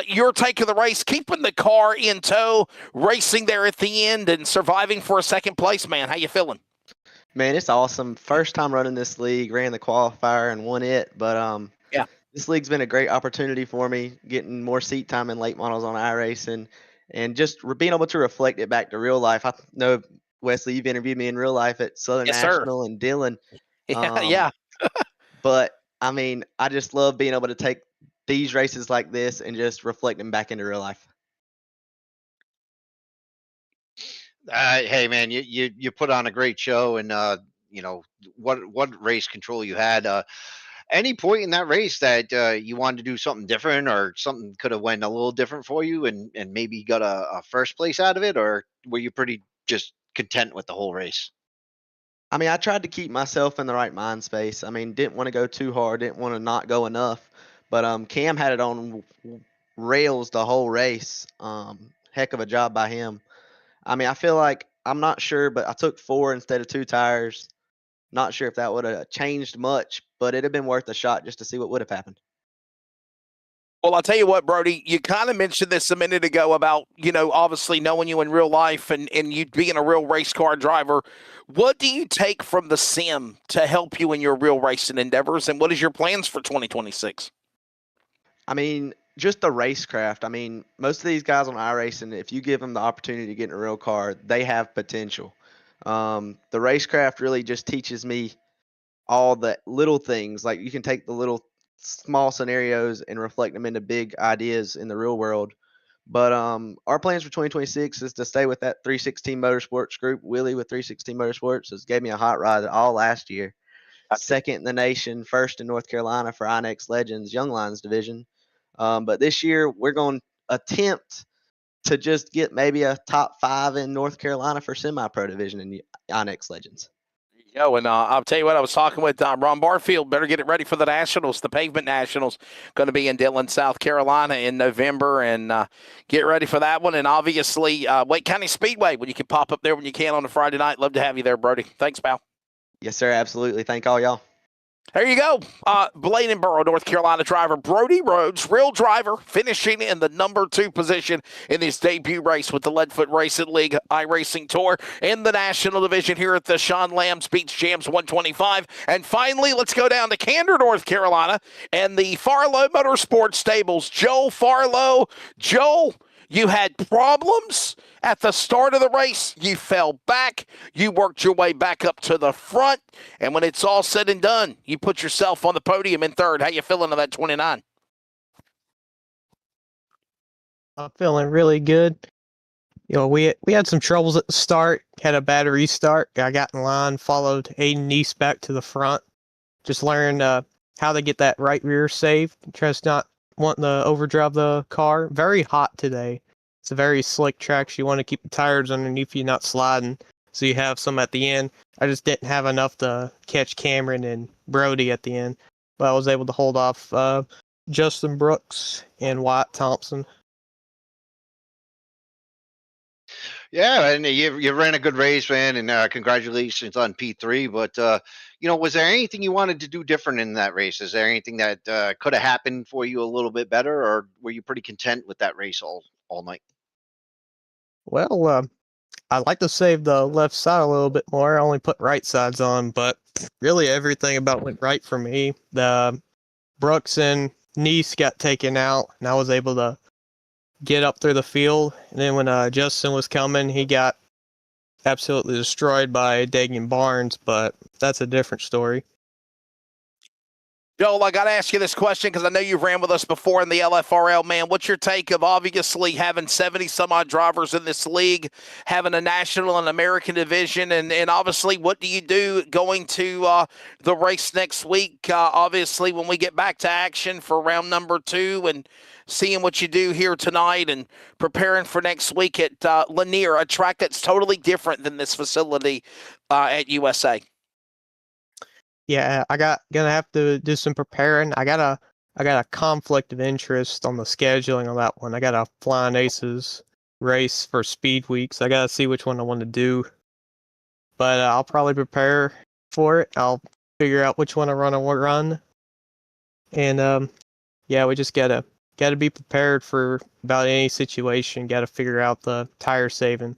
Speaker 2: your take of the race, keeping the car in tow, racing there at the end and surviving for a second place, man. How you feeling?
Speaker 6: Man, it's awesome. First time running this league, ran the qualifier and won it, but
Speaker 2: yeah.
Speaker 6: This league's been a great opportunity for me, getting more seat time in late models on iRacing and just being able to reflect it back to real life. I know, Wesley, you've interviewed me in real life at Southern National and Dillon.
Speaker 2: Yeah.
Speaker 6: But, I mean, I just love being able to take these races like this and just reflect them back into real life.
Speaker 3: Hey, man, you put on a great show, and you know what race control you had. Any point in that race that you wanted to do something different, or something could have went a little different for you, and maybe got a first place out of it, or were you pretty just content with the whole race?
Speaker 6: I mean, I tried to keep myself in the right mind space. I mean, didn't want to go too hard, didn't want to not go enough. But Cam had it on rails the whole race. Heck of a job by him. I mean, I feel like, I'm not sure, but I took 4 instead of 2 tires. Not sure if that would have changed much, but it'd have been worth a shot just to see what would have happened.
Speaker 2: Well, I'll tell you what, Brody, you kind of mentioned this a minute ago about, you know, obviously knowing you in real life and you being a real race car driver. What do you take from the sim to help you in your real racing endeavors, and what is your plans for 2026?
Speaker 6: I mean, just the racecraft. I mean, most of these guys on iRacing, if you give them the opportunity to get in a real car, they have potential. The racecraft really just teaches me all the little things. Like, you can take the little small scenarios and reflect them into big ideas in the real world. But our plans for 2026 is to stay with that 316 Motorsports group. Willie with 316 Motorsports has gave me a hot ride all last year. Second in the nation, first in North Carolina for INX Legends Young Lions division. But this year we're going to attempt to just get maybe a top 5 in North Carolina for semi-pro division in INX Legends.
Speaker 2: Yo, and I'll tell you what, I was talking with Ron Barfield. Better get it ready for the Nationals, the Pavement Nationals, going to be in Dillon, South Carolina in November, and get ready for that one. And obviously, Wake County Speedway, when you can pop up there when you can on a Friday night. Love to have you there, Brody. Thanks, pal.
Speaker 6: Yes, sir. Absolutely. Thank all y'all.
Speaker 2: There you go. Bladensboro, North Carolina driver Brody Rhodes, real driver, finishing in the #2 position in his debut race with the Leadfoot Racing League iRacing Tour in the National Division here at the Sean Lamb's Beach Jams 125. And finally, let's go down to Candor, North Carolina, and the Farlow Motorsports Stables. Joel Farlow. Joel, you had problems at the start of the race. You fell back. You worked your way back up to the front. And when it's all said and done, you put yourself on the podium in third. How you feeling on that 29?
Speaker 7: I'm feeling really good. You know, we had some troubles at the start. Had a bad restart. I got in line, followed Aiden East back to the front. Just learned how to get that right rear safe. Just not wanting to overdrive the car. Very hot today. It's a very slick track. So you want to keep the tires underneath you, not sliding. So you have some at the end. I just didn't have enough to catch Cameron and Brody at the end. But I was able to hold off Justin Brooks and Wyatt Thompson.
Speaker 3: Yeah, and you ran a good race, man, and congratulations on P3. But was there anything you wanted to do different in that race? Is there anything that could have happened for you a little bit better, or were you pretty content with that race all night?
Speaker 7: Well, I'd like to save the left side a little bit more. I only put right sides on, but really everything about went right for me. The Brooks and Nice got taken out, and I was able to get up through the field. And then when Justin was coming, he got absolutely destroyed by Dagan Barnes, but that's a different story.
Speaker 2: Joel, I got to ask you this question because I know you've ran with us before in the LFRL, man. What's your take of obviously having 70 some odd drivers in this league, having a national and American division, and obviously what do you do going to the race next week? Obviously, when we get back to action for round number 2 and seeing what you do here tonight and preparing for next week at Lanier, a track that's totally different than this facility at USA.
Speaker 7: Yeah, gonna have to do some preparing. I got a conflict of interest on the scheduling on that one. I got a Flying Aces race for Speed Weeks. I gotta see which one I want to do, but I'll probably prepare for it. I'll figure out which one I want to run, and yeah, we just gotta be prepared for about any situation. Got to figure out the tire saving.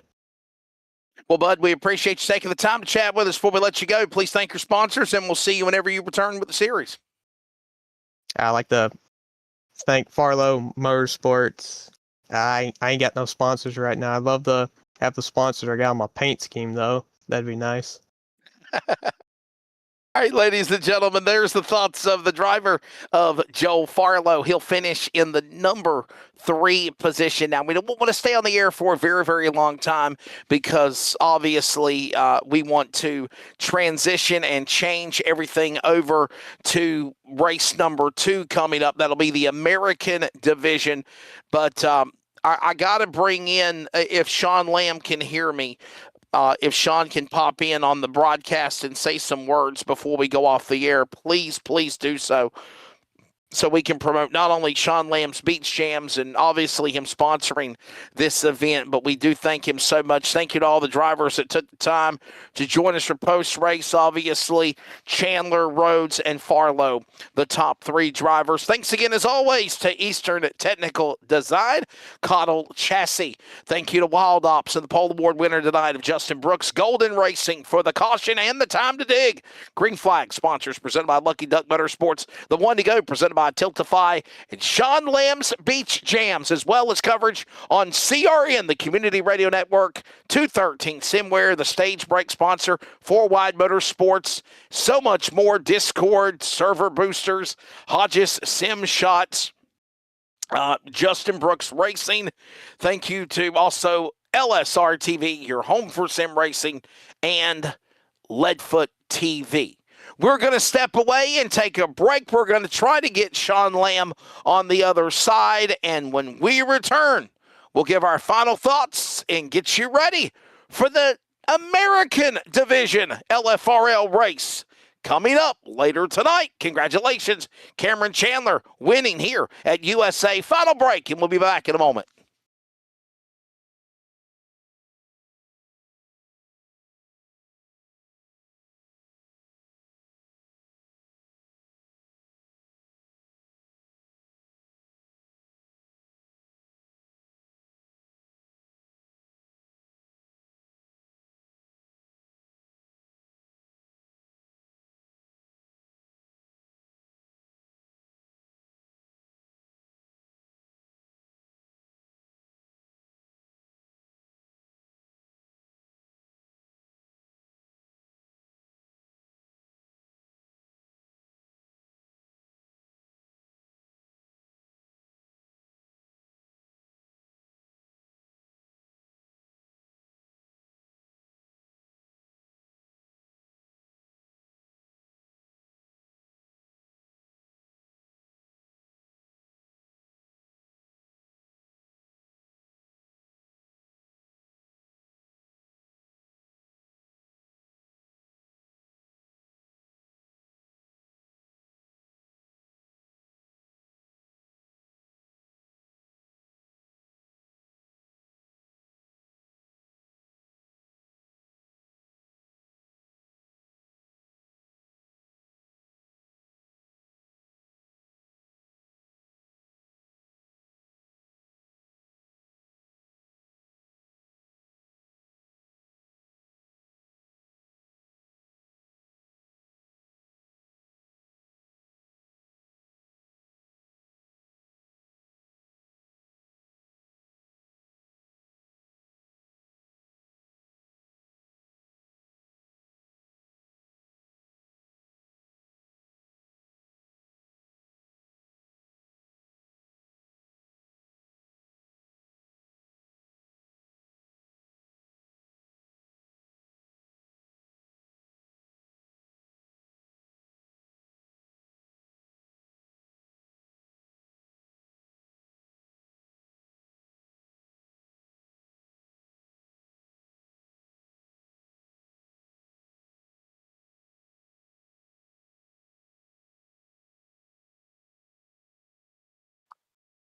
Speaker 2: Well, Bud, we appreciate you taking the time to chat with us. Before we let you go, please thank your sponsors, and we'll see you whenever you return with the series.
Speaker 7: I like to thank Farlow Motorsports. I ain't got no sponsors right now. I'd love to have the sponsors I got on my paint scheme, though. That'd be nice.
Speaker 2: All right, ladies and gentlemen, there's the thoughts of the driver of Joel Farlow. He'll finish in the number 3 position. Now, we don't want to stay on the air for a very, very long time because obviously we want to transition and change everything over to race number 2 coming up. That'll be the American division. But I got to bring in, if Sean Lamb can hear me, if Sean can pop in on the broadcast and say some words before we go off the air, please do so we can promote not only Sean Lamb's Beach Jams and obviously him sponsoring this event, but we do thank him so much. Thank you to all the drivers that took the time to join us for post-race, obviously, Chandler, Rhodes, and Farlow, the top 3 drivers. Thanks again, as always, to Eastern Technical Design, Cottle Chassis. Thank you to Wild Ops and the Pole Award winner tonight of Justin Brooks, Golden Racing for the caution and the time to dig. Green Flag sponsors presented by Lucky Duck Motorsports, the one to go presented by Tiltify, and Sean Lamb's Beach Jams, as well as coverage on CRN, the Community Radio Network, 213 Simware, the stage break sponsor, 4 Wide Motorsports, so much more, Discord, server boosters, Hodges Sim Shots, Justin Brooks Racing. Thank you to also LSR TV, your home for sim racing, and Leadfoot TV. We're going to step away and take a break. We're going to try to get Sean Lamb on the other side. And when we return, we'll give our final thoughts and get you ready for the American Division LFRL race coming up later tonight. Congratulations, Cameron Chandler winning here at USA. Final break, and we'll be back in a moment.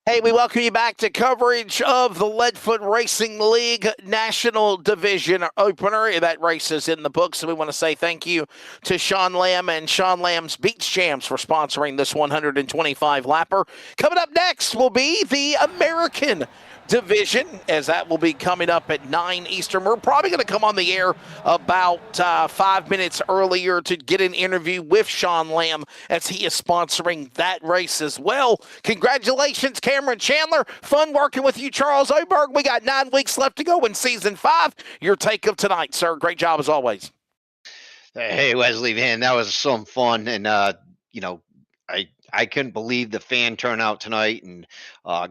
Speaker 2: Hey, we welcome you back to coverage of the Leadfoot Racing League National Division opener. That race is in the books, and we want to say thank you to Sean Lamb and Sean Lamb's Beach Jams for sponsoring this 125 lapper. Coming up next will be the American Division, as that will be coming up at 9 Eastern. We're probably going to come on the air about 5 minutes earlier to get an interview with Sean Lamb, as he is sponsoring that race as well. Congratulations, Cameron Chandler. Fun working with you, Charles Oberg. We got 9 weeks left to go in Season 5. Your take of tonight, sir. Great job as always.
Speaker 3: Hey, Wesley, man, that was some fun. And, I couldn't believe the fan turnout tonight. And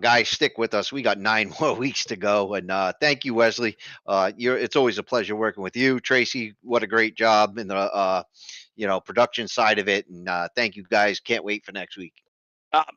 Speaker 3: guys, stick with us. We got 9 more weeks to go. And thank you, Wesley. It's always a pleasure working with you. Tracy, what a great job in the production side of it. And thank you, guys. Can't wait for next week.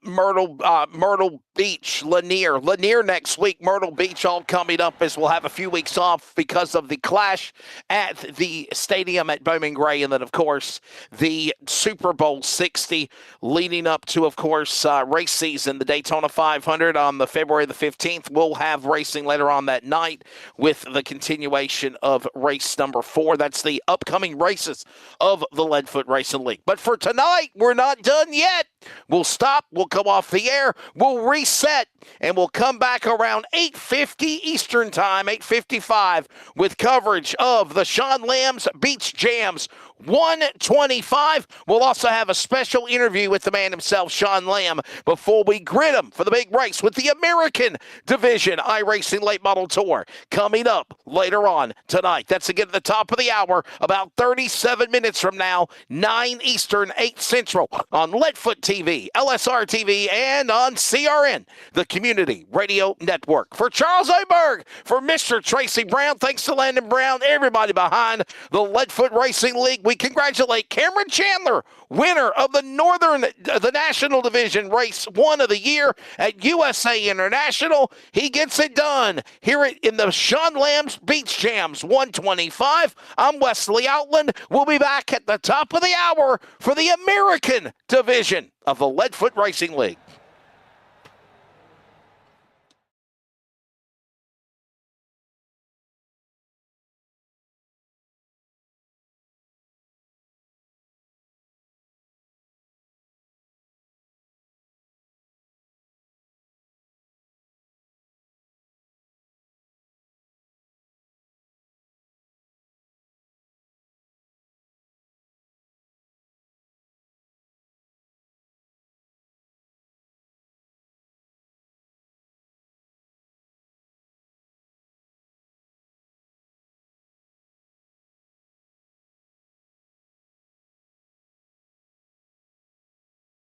Speaker 2: Myrtle Beach, Lanier next week. Myrtle Beach all coming up, as we'll have a few weeks off because of the clash at the stadium at Bowman Gray, and then of course the Super Bowl 60 leading up to, of course, race season, the Daytona 500 on the February the 15th. We'll have racing later on that night with the continuation of race number 4. That's the upcoming races of the Leadfoot Racing League. But for tonight, we're not done yet. We'll stop. We'll come off the air. We'll reset, and we'll come back around 8:50 Eastern Time, 8:55, with coverage of the Sean Lamb's Beach Jams 125. We'll also have a special interview with the man himself, Sean Lamb, before we grid him for the big race with the American Division iRacing Late Model Tour coming up later on tonight. That's again at the top of the hour, about 37 minutes from now, 9 Eastern, 8 Central, on Leadfoot TV, LSR TV, and on CRN, the Community Radio Network. For Charles Oberg, for Mr. Tracy Brown, thanks to Landon Brown, everybody behind the Leadfoot Racing League, we congratulate Cameron Chandler, winner of the National Division Race 1 of the year at USA International. He gets it done here in the Sean Lamb's Beach Jams 125. I'm Wesley Outland. We'll be back at the top of the hour for the American Division of the Leadfoot Racing League.